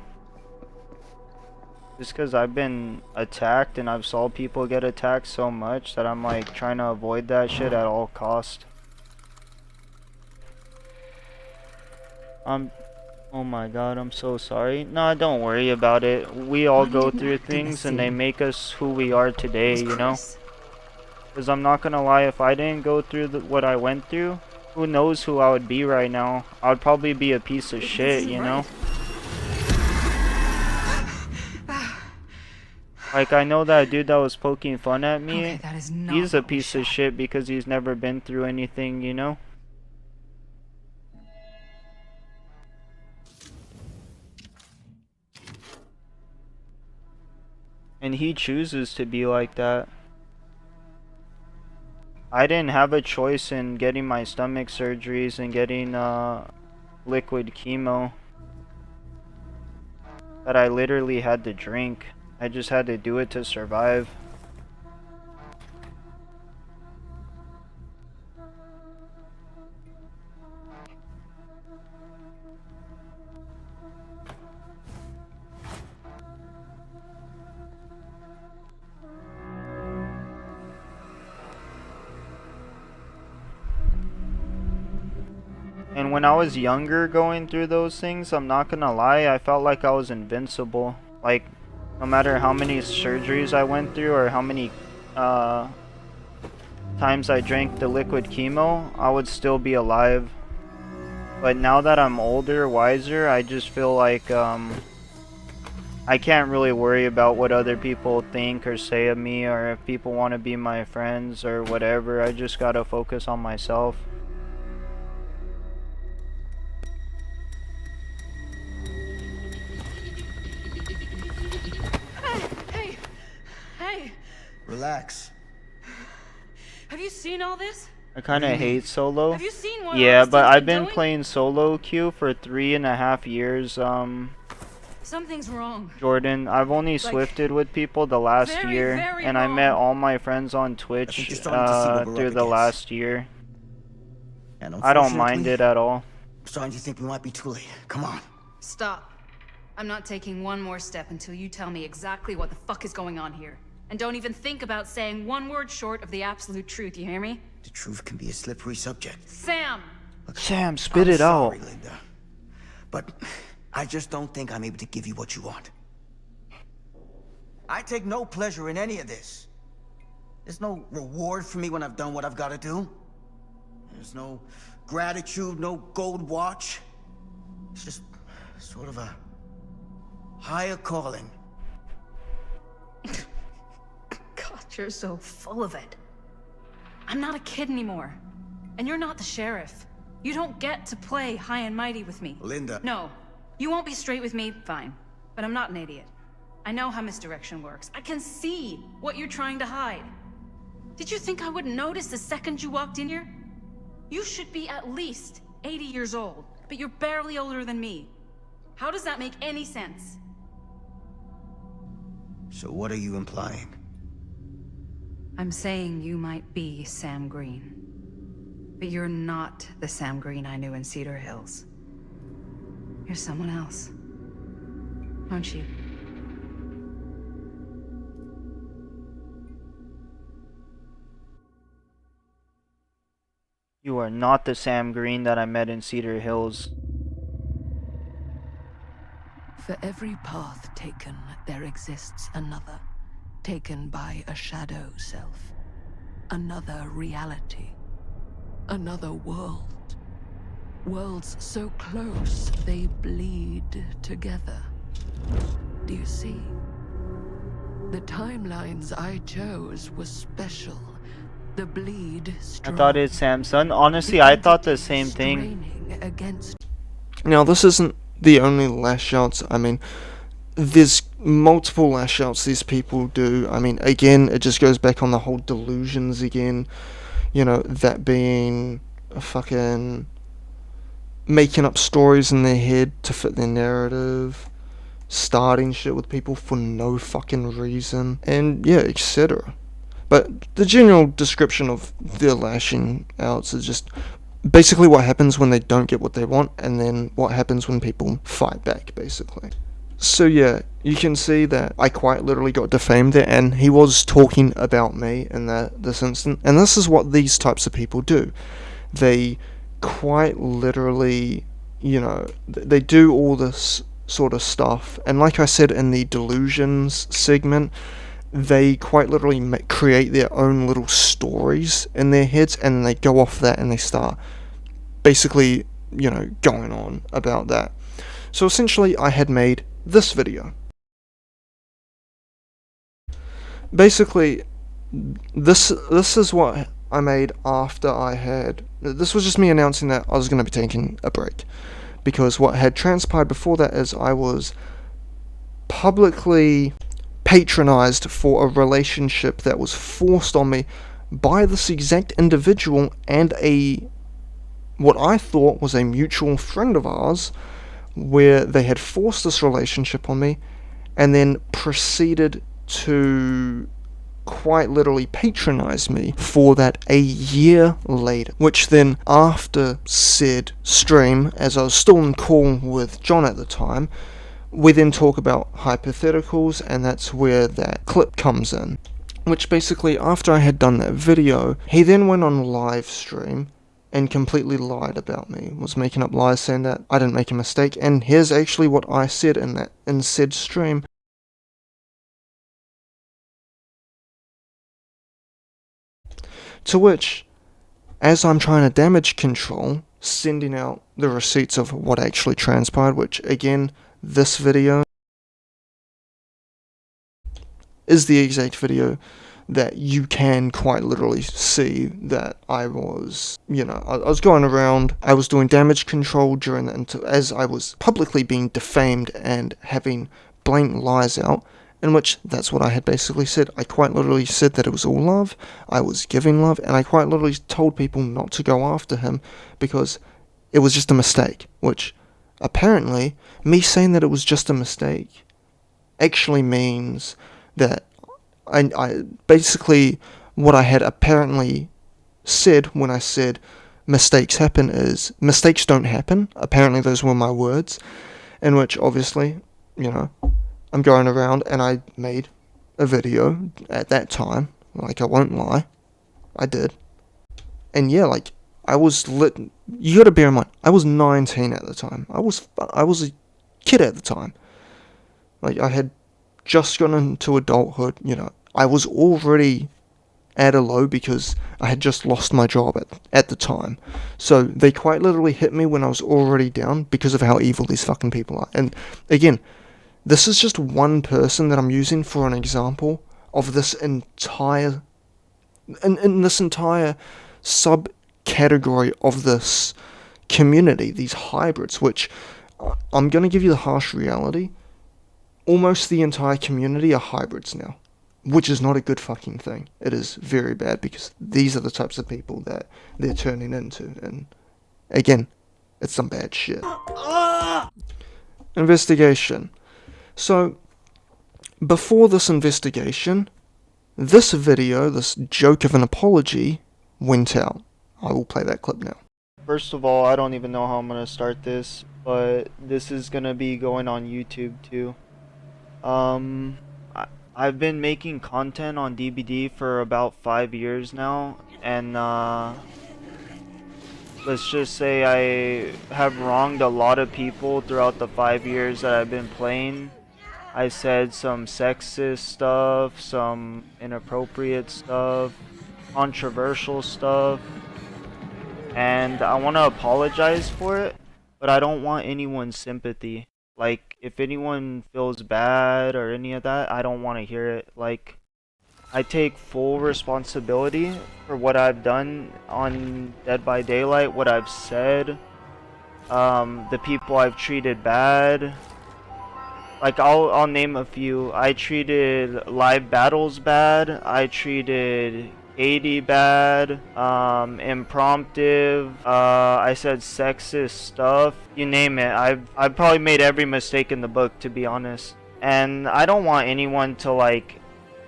Just because I've been attacked and I've saw people get attacked so much that I'm like trying to avoid that shit at all cost. Oh my god, I'm so sorry. No, don't worry about it. We all Why go didn't through I do things the and they same? make us who we are today, It was you know? Chris. Because I'm not gonna lie, if I didn't go through what I went through, who knows who I would be right now. I would probably be a piece of This shit, isn't you know? right. Like, I know that dude that was poking fun at me, Okay, that is not he's a what we piece of shot. shit because he's never been through anything, you know? And he chooses to be like that. I didn't have a choice in getting my stomach surgeries and getting liquid chemo that I literally had to drink. I just had to do it to survive. And when I was younger going through those things, I'm not gonna lie, I felt like I was invincible. Like, no matter how many surgeries I went through or how many times I drank the liquid chemo, I would still be alive. But now that I'm older, wiser, I just feel like I can't really worry about what other people think or say of me, or if people want to be my friends or whatever. I just gotta focus on myself. Hey! Relax. Have you seen all this? I kind of hate solo. Have you seen what Yeah, Augustine's but I've been doing? playing solo queue for 3.5 years. Something's wrong. Jordan, I've only swifted with people the last very, year, very and I met wrong. all my friends on I Twitch think you're starting to see what we're through up the against. last year. And I don't mind unfortunately, it at all. I'm starting to think we might be too late. Come on. Stop. I'm not taking one more step until you tell me exactly what the fuck is going on here. And don't even think about saying one word short of the absolute truth, you hear me? The truth can be a slippery subject. Sam! Sam, spit I'm it out. sorry, Linda. But I just don't think I'm able to give you what you want. I take no pleasure in any of this. There's no reward for me when I've done what I've got to do. There's no gratitude, no gold watch. It's just sort of a higher calling. God, you're so full of it. I'm not a kid anymore. And you're not the sheriff. You don't get to play high and mighty with me. Linda. No. You won't be straight with me, fine. But I'm not an idiot. I know how misdirection works. I can see what you're trying to hide. Did you think I wouldn't notice the second you walked in here? You should be at least 80 years old, but you're barely older than me. How does that make any sense? So what are you implying? I'm saying you might be Sam Green. But you're not the Sam Green I knew in Cedar Hills. You're someone else. Aren't you? You are not the Sam Green that I met in Cedar Hills. For every path taken, there exists another, taken by a shadow self. Another reality. Another world. Worlds so close, they bleed together. Do you see? The timelines I chose were special. The bleed strong. I thought it's Samson. Honestly, I thought the same thing. Now, this isn't the only lash outs. I mean, there's multiple lash outs these people do. I mean, again, it just goes back on the whole delusions again. You know, that being a fucking making up stories in their head to fit their narrative, starting shit with people for no fucking reason, and yeah, etc. But the general description of their lashing outs is just basically what happens when they don't get what they want, and then what happens when people fight back, basically. So yeah, you can see that I quite literally got defamed there, and he was talking about me in this instant. And this is what these types of people do. They quite literally, you know, they do all this sort of stuff. And like I said in the delusions segment, they quite literally create their own little stories in their heads, and they go off that and they start basically, you know, going on about that. So essentially, I had made this video. Basically, this is what I made after I had... This was just me announcing that I was going to be taking a break. Because what had transpired before that is I was publicly patronized for a relationship that was forced on me by this exact individual and what I thought was a mutual friend of ours, where they had forced this relationship on me and then proceeded to quite literally patronize me for that a year later. Which then, after said stream, as I was still in call with John at the time, we then talk about hypotheticals, and that's where that clip comes in. Which basically, after I had done that video, he then went on live stream and completely lied about me, was making up lies saying that I didn't make a mistake, and here's actually what I said in said stream. To which, as I'm trying to damage control, sending out the receipts of what actually transpired, which again, this video is the exact video that you can quite literally see that I was, you know, I was going around, I was doing damage control during that, as I was publicly being defamed and having blatant lies out, in which that's what I had basically said. I quite literally said that it was all love, I was giving love, and I quite literally told people not to go after him because it was just a mistake, which apparently me saying that it was just a mistake actually means that I basically what I had apparently said when I said mistakes happen is mistakes don't happen. Apparently those were my words, in which obviously, I'm going around and I made a video at that time. Like, I won't lie, I did. And yeah, like, I was lit. You gotta bear in mind, I was 19 at the time. I was a kid at the time. Like, I had just gone into adulthood, I was already at a low because I had just lost my job at the time. So they quite literally hit me when I was already down because of how evil these fucking people are. And again, this is just one person that I'm using for an example of this entire in this entire subcategory of this community, these hybrids, which I'm going to give you the harsh reality. Almost the entire community are hybrids now, which is not a good fucking thing. It is very bad because these are the types of people that they're turning into. And again, it's some bad shit. Investigation. So, before this investigation, this video, this joke of an apology, went out. I will play that clip now. First of all, I don't even know how I'm going to start this, but this is going to be going on YouTube too. I've been making content on DBD for about 5 years now, and let's just say I have wronged a lot of people throughout the 5 years that I've been playing. I said some sexist stuff, some inappropriate stuff, controversial stuff, and I want to apologize for it, but I don't want anyone's sympathy. Like, if anyone feels bad or any of that, I don't want to hear it. Like, I take full responsibility for what I've done on Dead by Daylight, what I've said, the people I've treated bad. Like, I'll name a few. I treated Live Battles bad. I treated Katie bad, impromptu, I said sexist stuff, you name it. I've probably made every mistake in the book, to be honest. And I don't want anyone to, like,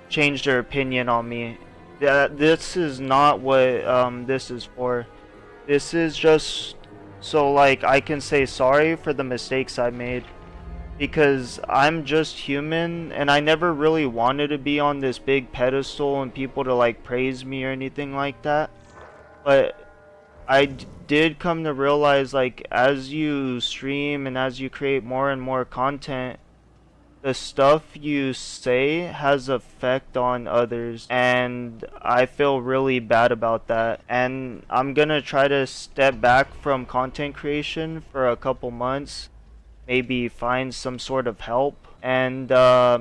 change their opinion on me. This is not what this is for. This is just so, like, I can say sorry for the mistakes I made. Because I'm just human, and I never really wanted to be on this big pedestal and people to, like, praise me or anything like that. But I did come to realize, like, as you stream and as you create more and more content, the stuff you say has effect on others, and I feel really bad about that. And I'm gonna try to step back from content creation for a couple months, maybe find some sort of help, and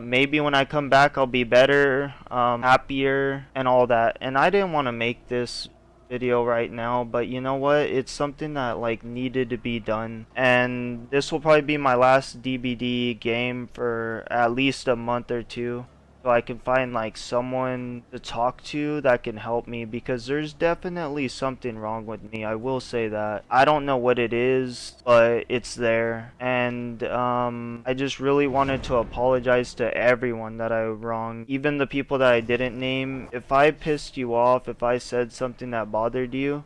maybe when I come back I'll be better, happier, and all that. And I didn't want to make this video right now, but you know what, it's something that, like, needed to be done. And this will probably be my last DBD game for at least a month or two, so I can find, like, someone to talk to that can help me, because there's definitely something wrong with me. I will say that. I don't know what it is, but it's there. And I just really wanted to apologize to everyone that I wronged, even the people that I didn't name. If I pissed you off, if I said something that bothered you,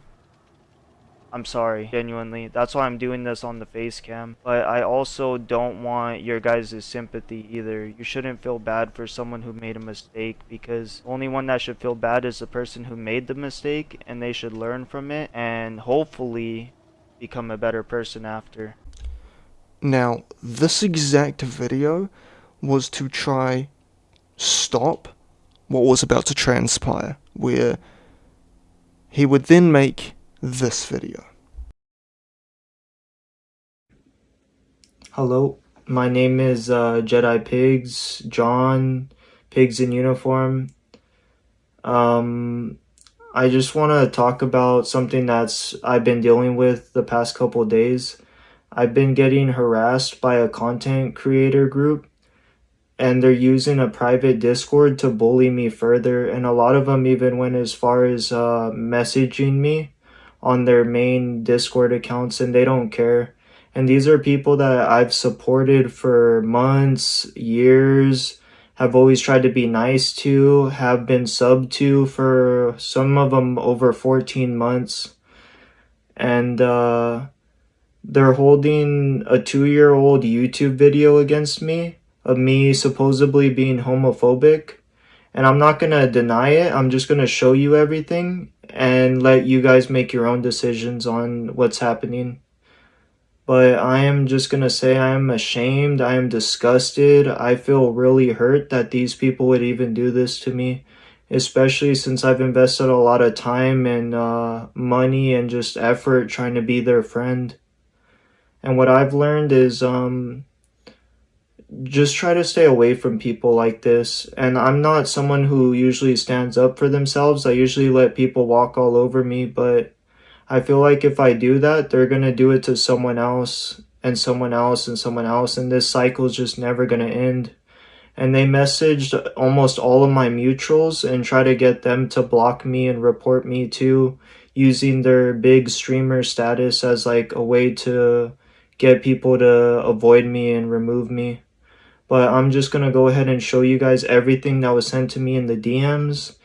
I'm sorry, genuinely. That's why I'm doing this on the face cam. But I also don't want your guys' sympathy either. You shouldn't feel bad for someone who made a mistake, because the only one that should feel bad is the person who made the mistake, and they should learn from it and hopefully become a better person after. Now, this exact video was to try stop what was about to transpire, where he would then make this video. Hello, my name is Jedi Pigs, John, Pigs in Uniform. I just want to talk about something I've been dealing with the past couple days. I've been getting harassed by a content creator group. and they're using a private Discord to bully me further, and a lot of them even went as far as messaging me on their main Discord accounts, and they don't care. And these are people that I've supported for months, years, have always tried to be nice to, have been subbed to for some of them over 14 months. And they're holding a 2-year-old YouTube video against me of me supposedly being homophobic. And I'm not going to deny it. I'm just going to show you everything and let you guys make your own decisions on what's happening. But I am just going to say I am ashamed. I am disgusted. I feel really hurt that these people would even do this to me, especially since I've invested a lot of time and money and just effort trying to be their friend. And what I've learned is just try to stay away from people like this. And I'm not someone who usually stands up for themselves. I usually let people walk all over me, but I feel like if I do that, they're going to do it to someone else and someone else and someone else, and this cycle is just never going to end. And they messaged almost all of my mutuals and try to get them to block me and report me too, using their big streamer status as like a way to get people to avoid me and remove me. But I'm just going to go ahead and show you guys everything that was sent to me in the DMs.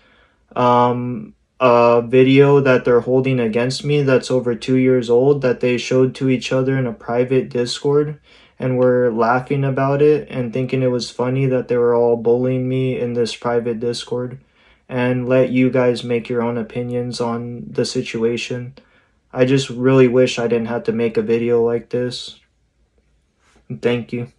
A video that they're holding against me that's over 2 years old that they showed to each other in a private Discord, and were laughing about it and thinking it was funny that they were all bullying me in this private Discord, and let you guys make your own opinions on the situation. I just really wish I didn't have to make a video like this. Thank you.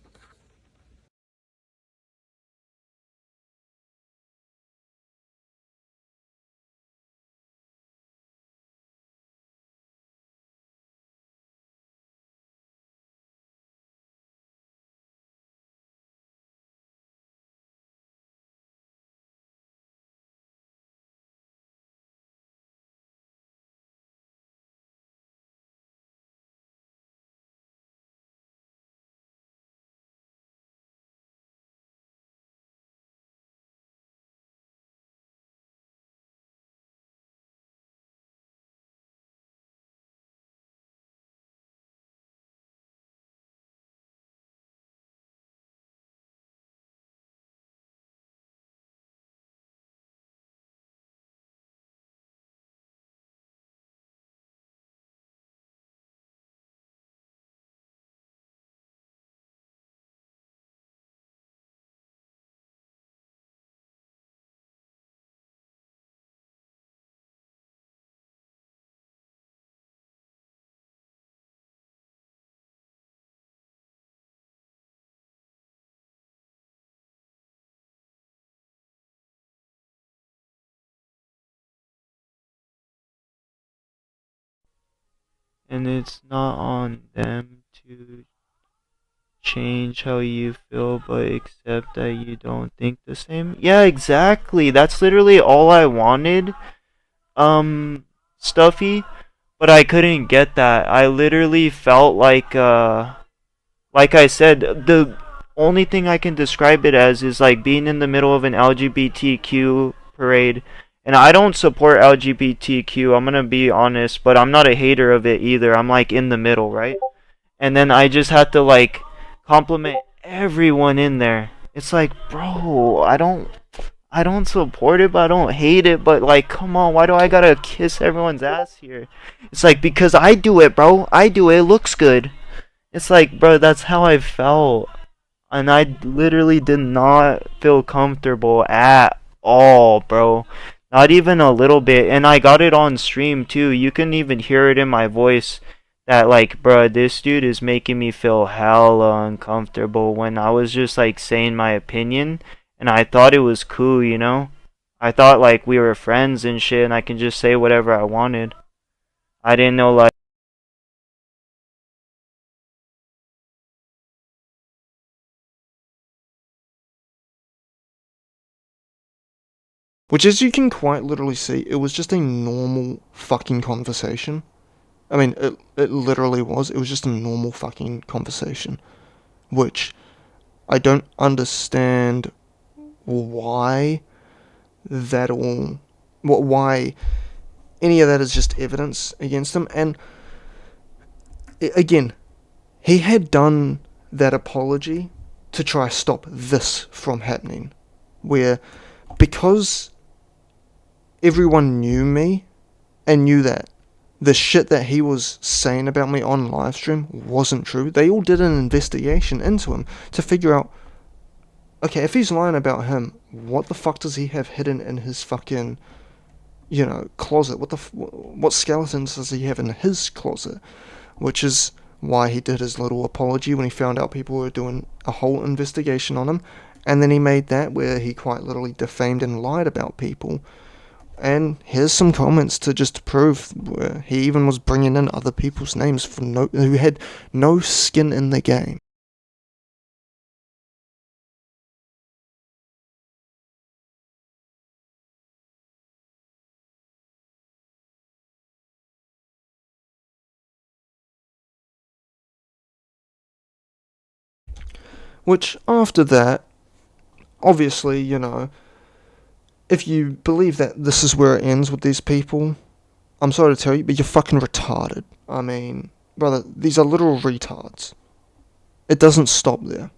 And it's not on them to change how you feel, but accept that you don't think the same. Yeah, exactly. That's literally all I wanted, Stuffy. But I couldn't get that. I literally felt like I said, the only thing I can describe it as is like being in the middle of an LGBTQ parade. And I don't support LGBTQ, I'm gonna be honest, but I'm not a hater of it either. I'm like in the middle, right? And then I just had to like compliment everyone in there. It's like, bro, I don't support it, but I don't hate it, but like, come on, why do I gotta kiss everyone's ass here? It's like, because I do it, bro. I do it. It looks good. It's like, bro, that's how I felt. And I literally did not feel comfortable at all, bro. Not even a little bit. And I got it on stream too. You can even hear it in my voice that like, bro, this dude is making me feel hella uncomfortable when I was just like saying my opinion. And I thought it was cool, you know? I thought like we were friends and shit and I can just say whatever I wanted. I didn't know like Which, as you can quite literally see, it was just a normal fucking conversation. I mean, it literally was. It was just a normal fucking conversation. Which, I don't understand why that all, why any of that is just evidence against him. And again, he had done that apology to try to stop this from happening, where because everyone knew me and knew that the shit that he was saying about me on livestream wasn't true, they all did an investigation into him to figure out, okay, if he's lying about him, what the fuck does he have hidden in his fucking, closet? What skeletons does he have in his closet? Which is why he did his little apology when he found out people were doing a whole investigation on him, and then he made that where he quite literally defamed and lied about people. And here's some comments to just prove where he even was bringing in other people's names who had no skin in the game. Which, after that, obviously, if you believe that this is where it ends with these people, I'm sorry to tell you, but you're fucking retarded. I mean, brother, these are literal retards. It doesn't stop there.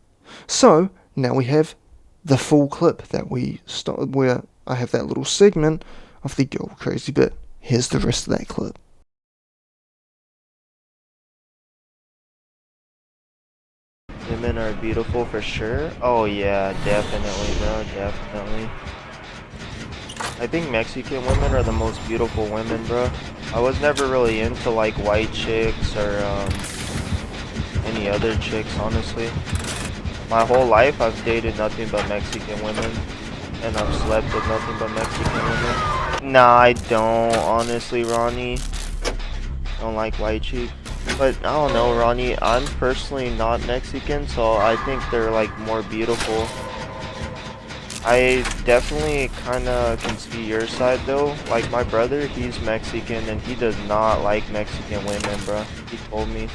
So, now we have the full clip that we started, where I have that little segment of the girl crazy bit. Here's the rest of that clip. Women are beautiful for sure. Oh yeah, definitely, bro, definitely. I think Mexican women are the most beautiful women, bro. I was never really into like white chicks or any other chicks, honestly. My whole life I've dated nothing but Mexican women, and I've slept with nothing but Mexican women. Nah, I don't, honestly, Ronnie. I don't like white chicks. But I don't know, Ronnie, I'm personally not Mexican, so I think they're like more beautiful. I definitely kinda can see your side though. Like my brother, he's Mexican and he does not like Mexican women, bro. He told me.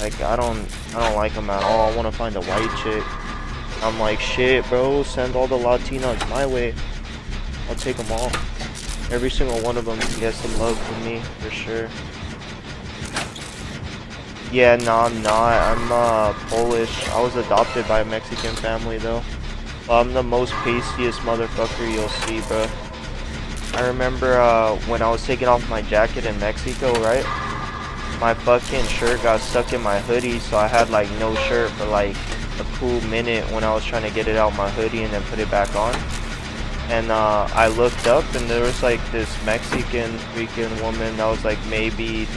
Like I don't like them at all. I wanna find a white chick. I'm like, shit, bro, send all the Latinas my way. I'll take them all. Every single one of them can get some love from me, for sure. Yeah, no, I'm not. I'm Polish. I was adopted by a Mexican family though. I'm the most pastiest motherfucker you'll see, bro. I remember when I was taking off my jacket in Mexico, right? My fucking shirt got stuck in my hoodie, so I had like no shirt for like a cool minute when I was trying to get it out my hoodie and then put it back on. And I looked up and there was like this Mexican freaking woman that was like maybe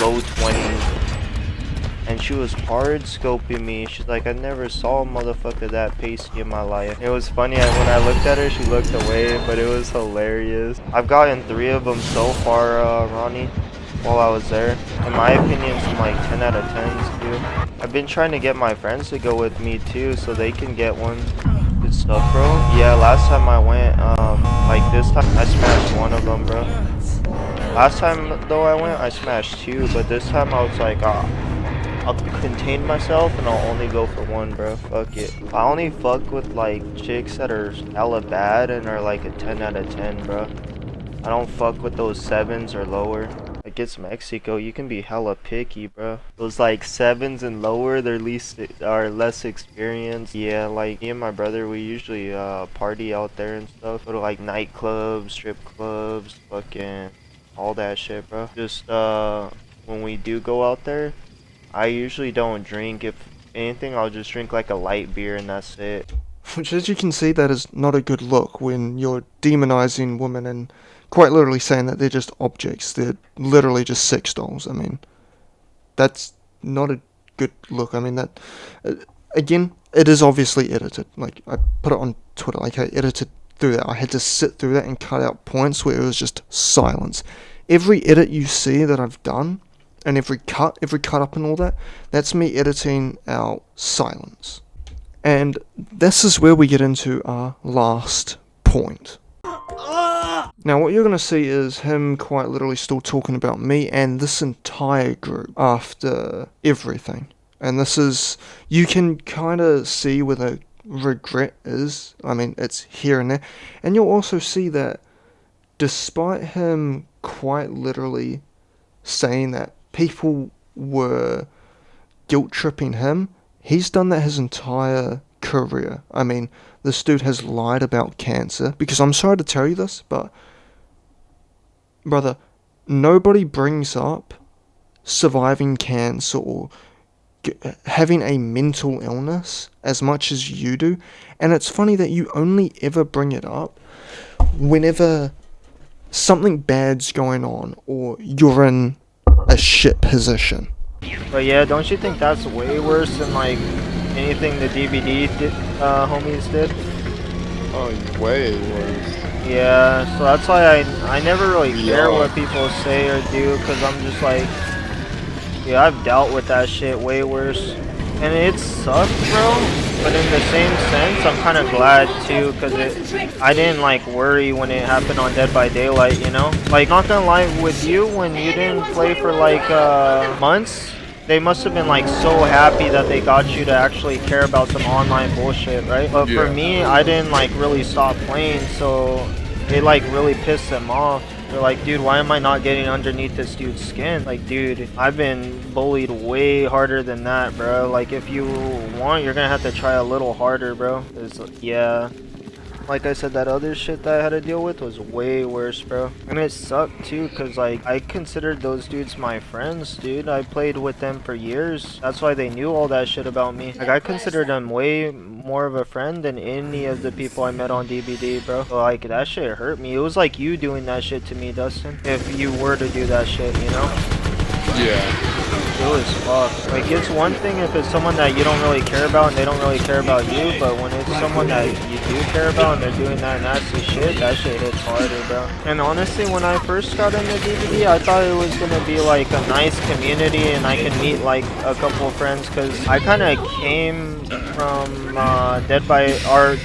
low 20s. And she was hard scoping me. She's like, I never saw a motherfucker that pasty in my life. It was funny, when I looked at her, she looked away, but it was hilarious. I've gotten 3 of them so far, Ronnie, while I was there. In my opinion, some like 10 out of 10s too. I've been trying to get my friends to go with me too, so they can get one. Good stuff, bro. Yeah, last time I went, like this time, I smashed 1 of them, bro. Last time though I went, I smashed 2, but this time I was like, I'll contain myself and I'll only go for 1, bro. Fuck it. I only fuck with like chicks that are hella bad and are like a 10 out of 10, bro. I don't fuck with those 7s or lower. Like it's Mexico, you can be hella picky, bro. Those like 7s and lower, they're less experienced. Yeah, like me and my brother, we usually party out there and stuff. Go to like nightclubs, strip clubs, fucking all that shit, bro. Just when we do go out there, I usually don't drink. If anything, I'll just drink like a light beer and that's it. Which, as you can see, that is not a good look when you're demonizing women and quite literally saying that they're just objects. They're literally just sex dolls. I mean, that's not a good look. I mean, that, again, it is obviously edited. Like, I put it on Twitter, like, I edited through that. I had to sit through that and cut out points where it was just silence. Every edit you see that I've done, and every cut up and all that, that's me editing out silence. And this is where we get into our last point. Now what you're going to see is him quite literally still talking about me and this entire group after everything. And this is, you can kind of see where the regret is. I mean, it's here and there. And you'll also see that despite him quite literally saying that people were guilt tripping him, he's done that his entire career. I mean, this dude has lied about cancer, because I'm sorry to tell you this, but brother, nobody brings up surviving cancer or having a mental illness as much as you do. And it's funny that you only ever bring it up whenever something bad's going on or you're in a shit position. But yeah, don't you think that's way worse than like anything the DVD homies did? Oh, way worse. Yeah, so that's why I never really care what people say or do, because I'm just like, yeah, I've dealt with that shit way worse. And it sucked, bro. But in the same sense, I'm kind of glad too, because I didn't like worry when it happened on Dead by Daylight, you know? Like, not gonna lie, with you, when you didn't play for like months, they must have been like so happy that they got you to actually care about some online bullshit, right? But for me, I didn't like really stop playing, so it like really pissed them off. They're like, dude, why am I not getting underneath this dude's skin? Like, dude, I've been bullied way harder than that, bro. Like, if you want, you're gonna have to try a little harder, bro. Yeah. Like I said, that other shit that I had to deal with was way worse, bro. And it sucked too, cause like I considered those dudes my friends, dude. I played with them for years. That's why they knew all that shit about me. Like, I considered them way more of a friend than any of the people I met on DBD, bro. So, like, that shit hurt me. It was like you doing that shit to me, Dustin. If you were to do that shit, you know? Yeah. It was fucked. Like, it's one thing if it's someone that you don't really care about and they don't really care about you, but when it's someone that you do care about and they're doing that nasty shit, that shit hits harder, bro. And honestly, when I first got into DBD, I thought it was gonna be like a nice community and I could meet like a couple of friends, because I kind of came from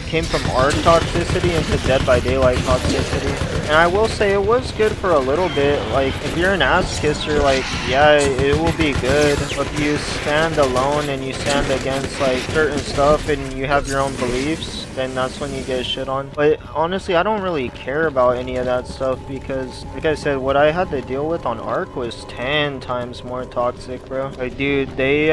came from our toxicity into Dead by Daylight toxicity. And I will say it was good for a little bit. Like, if you're an ass kisser, like, yeah, it will be good. But if you stand alone and you stand against like certain stuff and you have your own beliefs, then that's when you get shit on. But honestly, I don't really care about any of that stuff, because like I said, what I had to deal with on Ark was 10 times more toxic, bro. Like, dude, they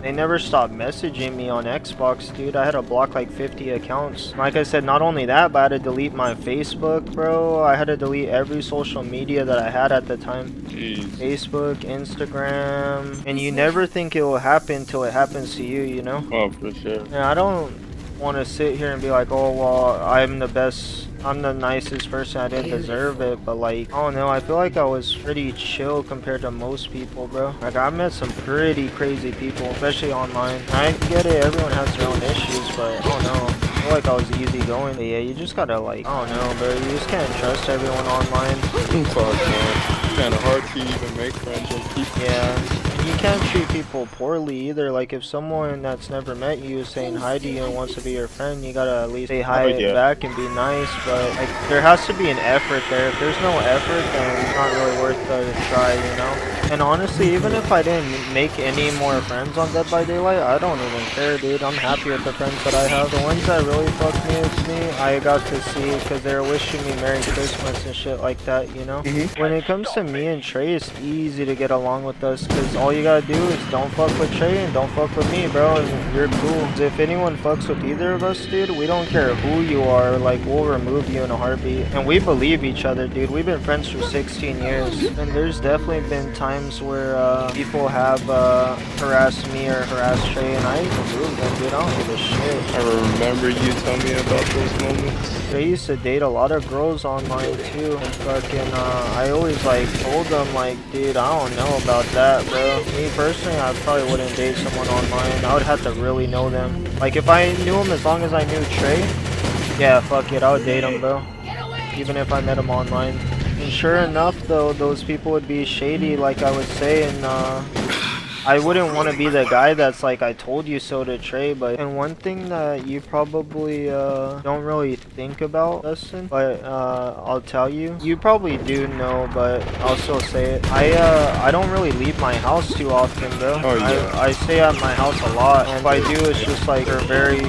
never stopped messaging me on Xbox, dude. I had to block like 50 accounts. Like I said, not only that, but I had to delete my Facebook, bro. I had to delete every social media that I had at the time. Jeez. Facebook, Instagram, and you never think it will happen till it happens to you, you know? Oh, for sure. And I don't want to sit here and be like, oh, well, I'm the best, I'm the nicest person, I didn't deserve it. But like, I don't know, I feel like I was pretty chill compared to most people, bro. Like, I met some pretty crazy people, especially online. I get it, everyone has their own issues, but I don't know, I feel like I was easygoing. But yeah, you just gotta like, I don't know, bro, you just can't trust everyone online. It's hard, man. It's kind of hard to even make friends with people. Yeah. You can't treat people poorly either. Like, if someone that's never met you is saying hi to you and wants to be your friend, you gotta at least say hi back and be nice. But like, there has to be an effort there. If there's no effort, then it's not really worth the try, you know? And honestly, even if I didn't make any more friends on Dead by Daylight, I don't even care, dude. I'm happy with the friends that I have. The ones that really fucked me with me, I got to see because they were wishing me Merry Christmas and shit like that, you know? When it comes to me and Trey, it's easy to get along with us, because all you gotta do is don't fuck with Trey and don't fuck with me, bro, and you're cool. If anyone fucks with either of us, dude, we don't care who you are, like, we'll remove you in a heartbeat. And we believe each other, dude. We've been friends for 16 years, and there's definitely been times where people have harassed me or harassed Trey, and I remove them, dude. I don't give a shit. I remember you telling me about those moments. Trey used to date a lot of girls online too, and fucking I always like told them like, dude, I don't know about that, bro. Me personally, I probably wouldn't date someone online. I would have to really know them. Like, if I knew him as long as I knew Trey, yeah, fuck it, I would date him, bro. Even if I met him online. And sure enough, though, those people would be shady, like I would say, and I wouldn't want to be the guy that's like, I told you so to Trey. But and one thing that you probably don't really think about, Dustin, but I'll tell you, you probably do know, but I'll still say it. I don't really leave my house too often, bro. Oh, yeah. I stay at my house a lot, and if I do, it's just like for very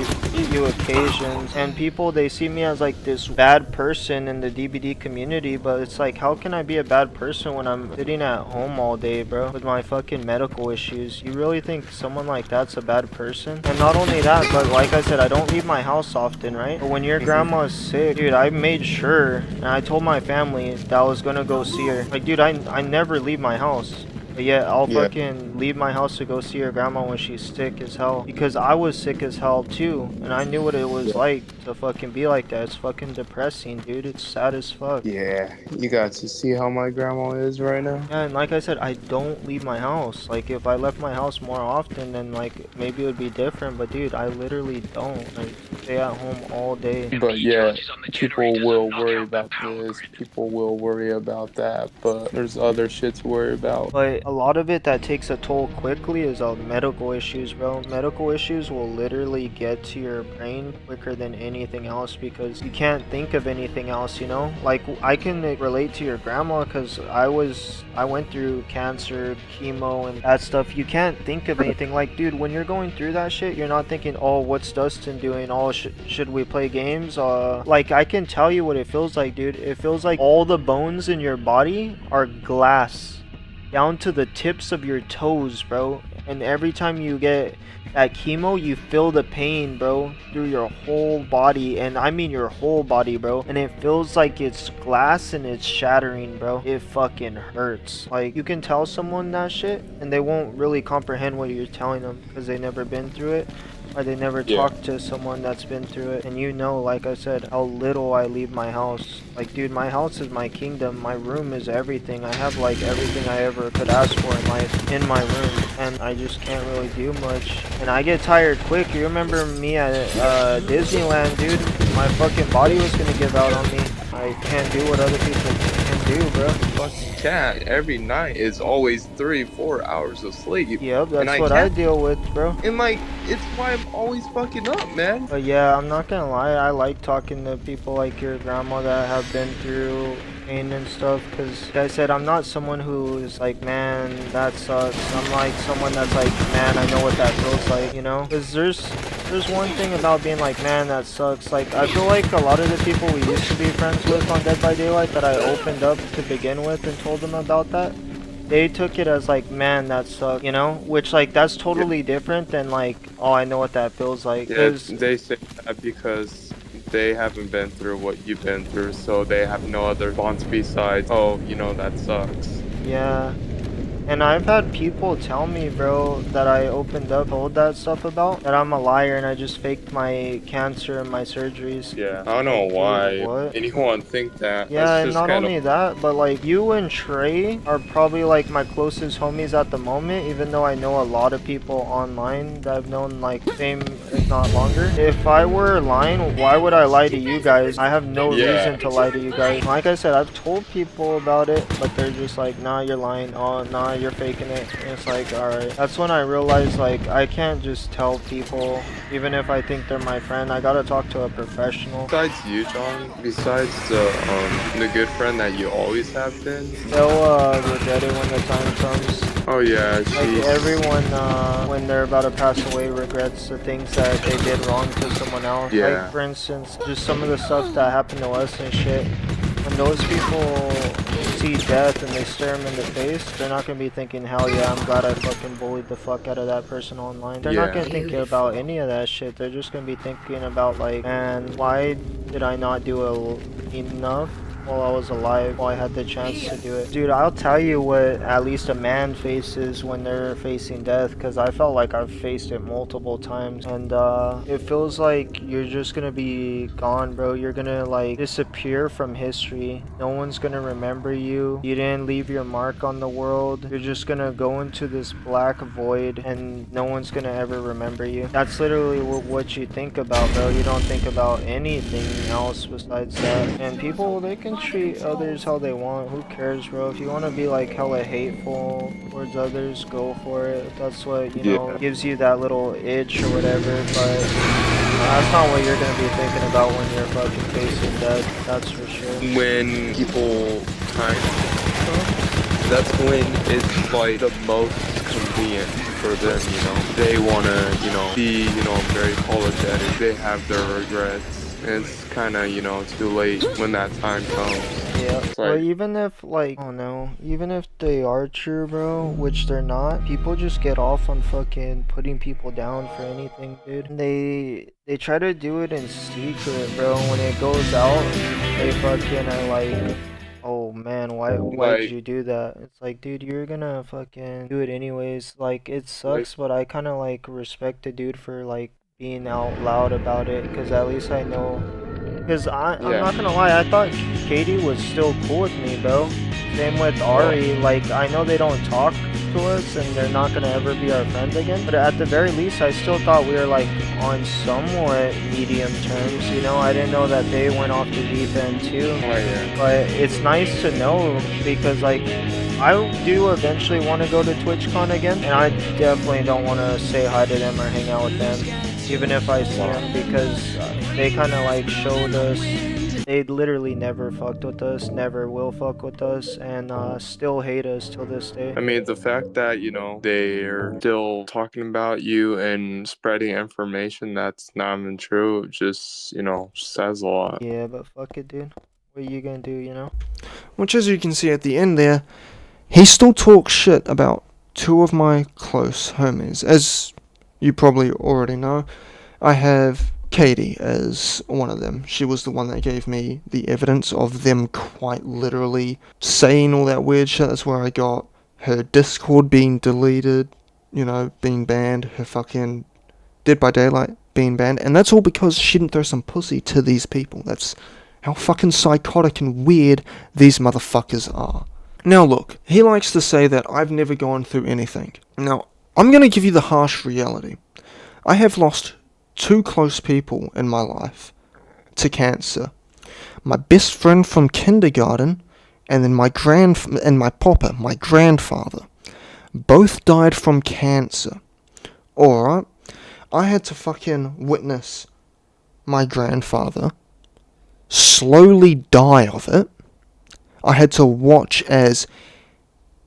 few occasions. And people, they see me as like this bad person in the DBD community, but it's like, how can I be a bad person when I'm sitting at home all day, bro, with my fucking medical issues? You really think someone like that's a bad person? And not only that, but like I said, I don't leave my house often, right? But when your grandma's sick, dude, I made sure, and I told my family that I was gonna go see her. Like, dude, I never leave my house. But yeah, I'll fucking leave my house to go see her grandma when she's sick as hell. Because I was sick as hell too. And I knew what it was like to fucking be like that. It's fucking depressing, dude. It's sad as fuck. Yeah, you got to see how my grandma is right now. Yeah, and like I said, I don't leave my house. Like, if I left my house more often, then like maybe it would be different. But dude, I literally don't. Like, stay at home all day. But yeah, people will worry about this. People will worry about that. But there's other shit to worry about. But a lot of it that takes a toll quickly is medical issues, bro. Medical issues will literally get to your brain quicker than anything else because you can't think of anything else, you know? Like, I can relate to your grandma because I went through cancer, chemo, and that stuff. You can't think of anything. Like, dude, when you're going through that shit, you're not thinking, oh, what's Dustin doing? Oh, should we play games? Like, I can tell you what it feels like, dude. It feels like all the bones in your body are glass down to the tips of your toes, bro. And every time you get that chemo, you feel the pain, bro, through your whole body. And I mean your whole body, bro. And it feels like it's glass and it's shattering, bro. It fucking hurts. Like, you can tell someone that shit and they won't really comprehend what you're telling them because they never been through it. Or they never talked to someone that's been through it. And you know, like I said, how little I leave my house. Like, dude, my house is my kingdom. My room is everything. I have like everything I ever could ask for in life in my room. And I just can't really do much. And I get tired quick. You remember me at Disneyland, dude? My fucking body was gonna give out on me. I can't do what other people can do, bro. Fucking cat, every night is always 3-4 hours of sleep. Yep, that's what I deal with, bro. And like, it's why I'm always fucking up, man. But yeah, I'm not gonna lie, I like talking to people like your grandma that have been through pain and stuff, because like I said, I'm not someone who is like, man, that sucks. I'm like someone that's like, man, I know what that feels like, you know? Because there's one thing about being like, man, that sucks. Like, I feel like a lot of the people we used to be friends with on Dead by Daylight that I opened up to begin with and told them about that, they took it as like, man, that sucks, you know? Which, like, that's totally different than like, oh, I know what that feels like. Yeah, they say that because they haven't been through what you've been through, so they have no other response besides, oh, you know, that sucks. Yeah. And I've had people tell me, bro, that I opened up, told that stuff about, that I'm a liar and I just faked my cancer and my surgeries. Yeah, I don't know why anyone think that. Yeah, and not only that, but like, you and Trey are probably like my closest homies at the moment, even though I know a lot of people online that I've known like same, if not longer. If I were lying, why would I lie to you guys? I have no reason to lie to you guys. Like I said, I've told people about it, but they're just like, nah, you're lying. Oh, nah, you're faking it. And it's like, alright. That's when I realized, like, I can't just tell people, even if I think they're my friend. I gotta talk to a professional. Besides you, John, besides the good friend that you always have been, they'll regret it when the time comes. Oh yeah, like everyone when they're about to pass away regrets the things that they did wrong to someone else. Yeah. Like, for instance, just some of the stuff that happened to us and shit. When those people see death and they stare them in the face, they're not gonna be thinking, hell yeah, I'm glad I fucking bullied the fuck out of that person online. They're not gonna think about any of that shit. They're just gonna be thinking about like, man, why did I not do enough while I was alive, while I had the chance to do it? Dude, I'll tell you what at least a man faces when they're facing death, because I felt like I've faced it multiple times, and it feels like you're just gonna be gone, bro. You're gonna like disappear from history. No one's gonna remember you. You didn't leave your mark on the world. You're just gonna go into this black void and no one's gonna ever remember you. That's literally what you think about, bro. You don't think about anything else besides that. And people, they can treat others how they want. Who cares, bro? If you want to be like hella hateful towards others, go for it. If that's what, you know, gives you that little itch or whatever. But that's not what you're gonna be thinking about when you're fucking facing death. That's for sure. When people kind that's when it's like the most convenient for them, you know. They wanna, you know, be, you know, very apologetic. They have their regrets. It's kinda, you know, too late when that time comes. Yeah, but even if, like, oh no, even if they are true, bro, which they're not, people just get off on fucking putting people down for anything, dude. They try to do it in secret, bro. When it goes out, they fucking are like, oh man, why did you do that? It's like, dude, you're gonna fucking do it anyways. Like, it sucks, but I kind of like respect the dude for like being out loud about it, because at least I know. Because I'm not gonna lie, I thought Katie was still cool with me, bro. Same with Ari. Like, I know they don't talk to us and they're not gonna ever be our friends again, but at the very least I still thought we were like on somewhat medium terms, you know. I didn't know that they went off the deep end too. But it's nice to know, because like I do eventually want to go to TwitchCon again, and I definitely don't want to say hi to them or hang out with them, even if I see them, because they kind of like showed us they literally never fucked with us, never will fuck with us, and still hate us till this day. I mean, the fact that, you know, they're still talking about you and spreading information that's not even true just, you know, says a lot. Yeah, but fuck it, dude. What are you gonna do, you know? Which, as you can see at the end there, he still talks shit about two of my close homies. As you probably already know, I have Katie as one of them. She was the one that gave me the evidence of them quite literally saying all that weird shit. That's where I got her Discord being deleted, you know, being banned, her fucking Dead by Daylight being banned, and that's all because she didn't throw some pussy to these people. That's how fucking psychotic and weird these motherfuckers are. Now look, he likes to say that I've never gone through anything. Now, I'm gonna give you the harsh reality. I have lost two close people in my life to cancer. My best friend from kindergarten, and then my papa, my grandfather. Both died from cancer. Alright? I had to fucking witness my grandfather slowly die of it. I had to watch as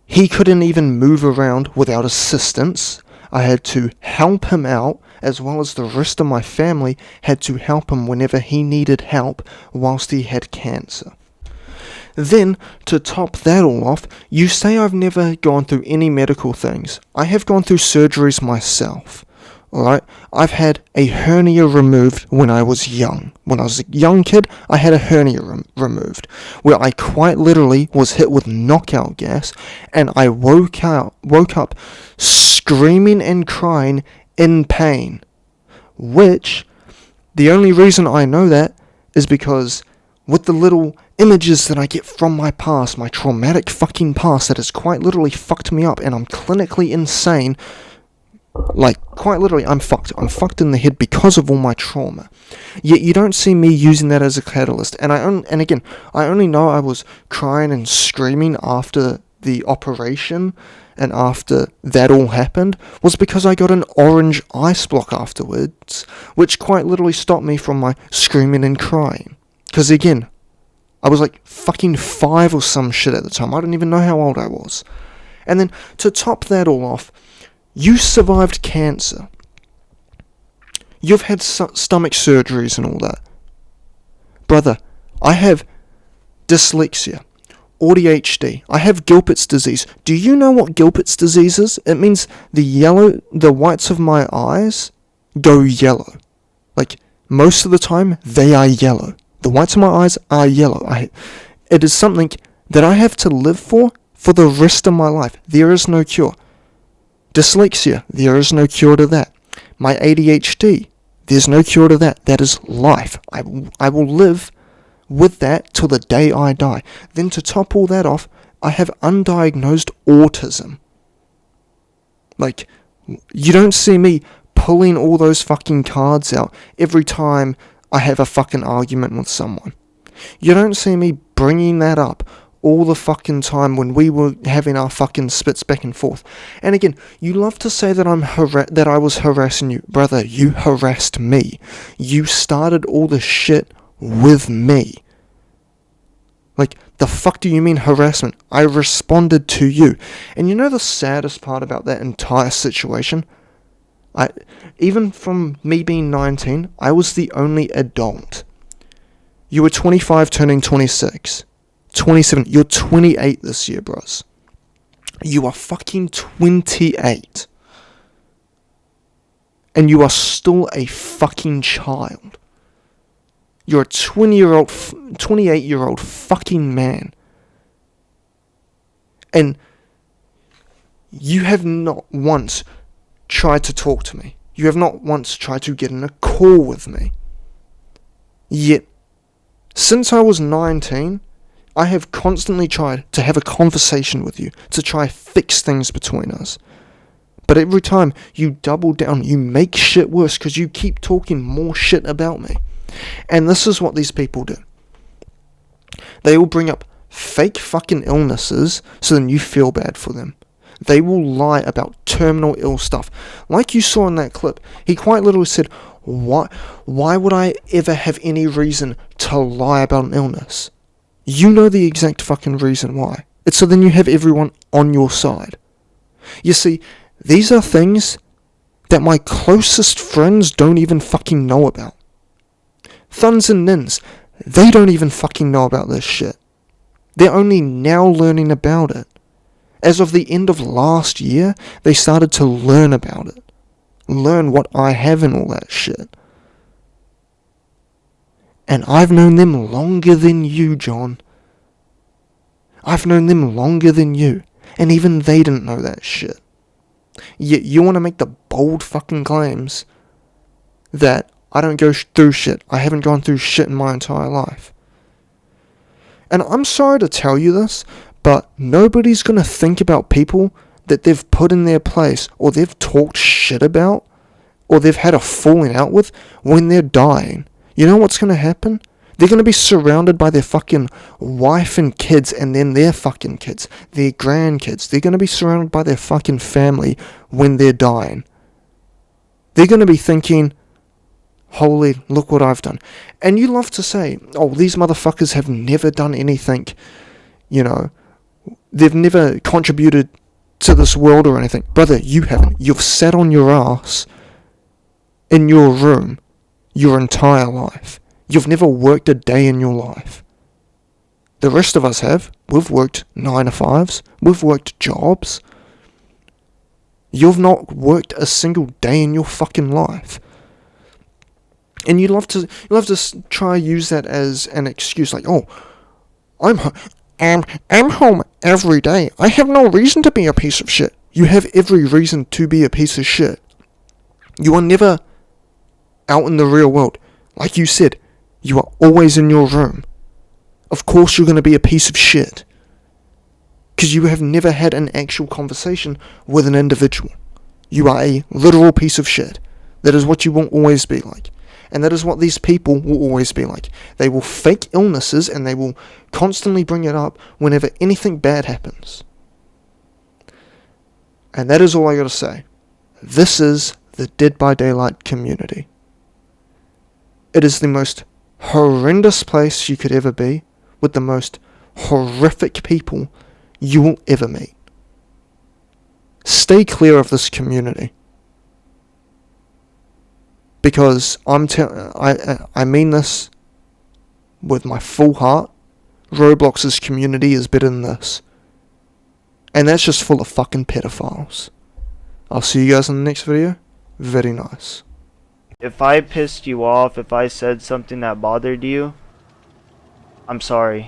he couldn't even move around without assistance. I had to help him out, as well as the rest of my family had to help him whenever he needed help whilst he had cancer. Then, to top that all off, you say I've never gone through any medical things. I have gone through surgeries myself. Alright? I've had a hernia removed when I was young. When I was a young kid, I had a hernia removed, where I quite literally was hit with knockout gas, and I woke up screaming and crying in pain. Which, the only reason I know that is because with the little images that I get from my past, my traumatic fucking past that has quite literally fucked me up, and I'm clinically insane. Like, quite literally, I'm fucked. I'm fucked in the head because of all my trauma. Yet you don't see me using that as a catalyst. And I only know I was crying and screaming after the operation, and after that all happened, was because I got an orange ice block afterwards, which quite literally stopped me from my screaming and crying. Because again, I was like fucking 5 or some shit at the time. I don't even know how old I was. And then, to top that all off, you survived cancer. You've had stomach surgeries and all that. Brother, I have dyslexia, ADHD. I have Gilbert's disease. Do you know what Gilbert's disease is? It means the whites of my eyes go yellow. Like, most of the time, they are yellow. The whites of my eyes are yellow. It is something that I have to live for the rest of my life. There is no cure. Dyslexia, there is no cure to that. My ADHD, there's no cure to that. That is life. I will live with that till the day I die. Then to top all that off, I have undiagnosed autism. Like, you don't see me pulling all those fucking cards out every time I have a fucking argument with someone. You don't see me bringing that up all the fucking time when we were having our fucking spits back and forth. And again, you love to say that that I was harassing you. Brother, you harassed me. You started all the shit with me. Like, the fuck do you mean harassment? I responded to you. And you know the saddest part about that entire situation? Even from me being 19, I was the only adult. You were 25 turning 26. 27. You're 28 this year, bros. You are fucking 28. And you are still a fucking child. You're a 28-year-old fucking man. And you have not once tried to talk to me. You have not once tried to get in a call with me. Yet, since I was 19, I have constantly tried to have a conversation with you, to try fix things between us. But every time you double down, you make shit worse because you keep talking more shit about me. And this is what these people do. They all bring up fake fucking illnesses so then you feel bad for them. They will lie about terminal ill stuff. Like you saw in that clip, he quite literally said, why would I ever have any reason to lie about an illness? You know the exact fucking reason why. It's so then you have everyone on your side. You see, these are things that my closest friends don't even fucking know about. Thuns and Nins, they don't even fucking know about this shit. They're only now learning about it. As of the end of last year, they started to learn about it. Learn what I have and all that shit. And I've known them longer than you, John. I've known them longer than you. And even they didn't know that shit. Yet you want to make the bold fucking claims that I don't go through shit. I haven't gone through shit in my entire life. And I'm sorry to tell you this, but nobody's going to think about people that they've put in their place, or they've talked shit about, or they've had a falling out with when they're dying. You know what's going to happen? They're going to be surrounded by their fucking wife and kids, and then their fucking kids, their grandkids. They're going to be surrounded by their fucking family when they're dying. They're going to be thinking, holy, look what I've done. And you love to say, oh, these motherfuckers have never done anything, you know, they've never contributed to this world or anything. Brother, you haven't. You've sat on your ass in your room your entire life. You've never worked a day in your life. The rest of us have. We've worked 9 to 5s. We've worked jobs. You've not worked a single day in your fucking life. And you love to try use that as an excuse, like, oh, I'm home every day. I have no reason to be a piece of shit. You have every reason to be a piece of shit. You are never out in the real world. Like you said, you are always in your room. Of course you're going to be a piece of shit. Because you have never had an actual conversation with an individual. You are a literal piece of shit. That is what you will always be like. And that is what these people will always be like. They will fake illnesses and they will constantly bring it up whenever anything bad happens. And that is all I gotta say. This is the Dead by Daylight community. It is the most horrendous place you could ever be, with the most horrific people you will ever meet. Stay clear of this community. Because I mean this with my full heart. Roblox's community is better than this. And that's just full of fucking pedophiles. I'll see you guys in the next video. Very nice. If I pissed you off, if I said something that bothered you, I'm sorry.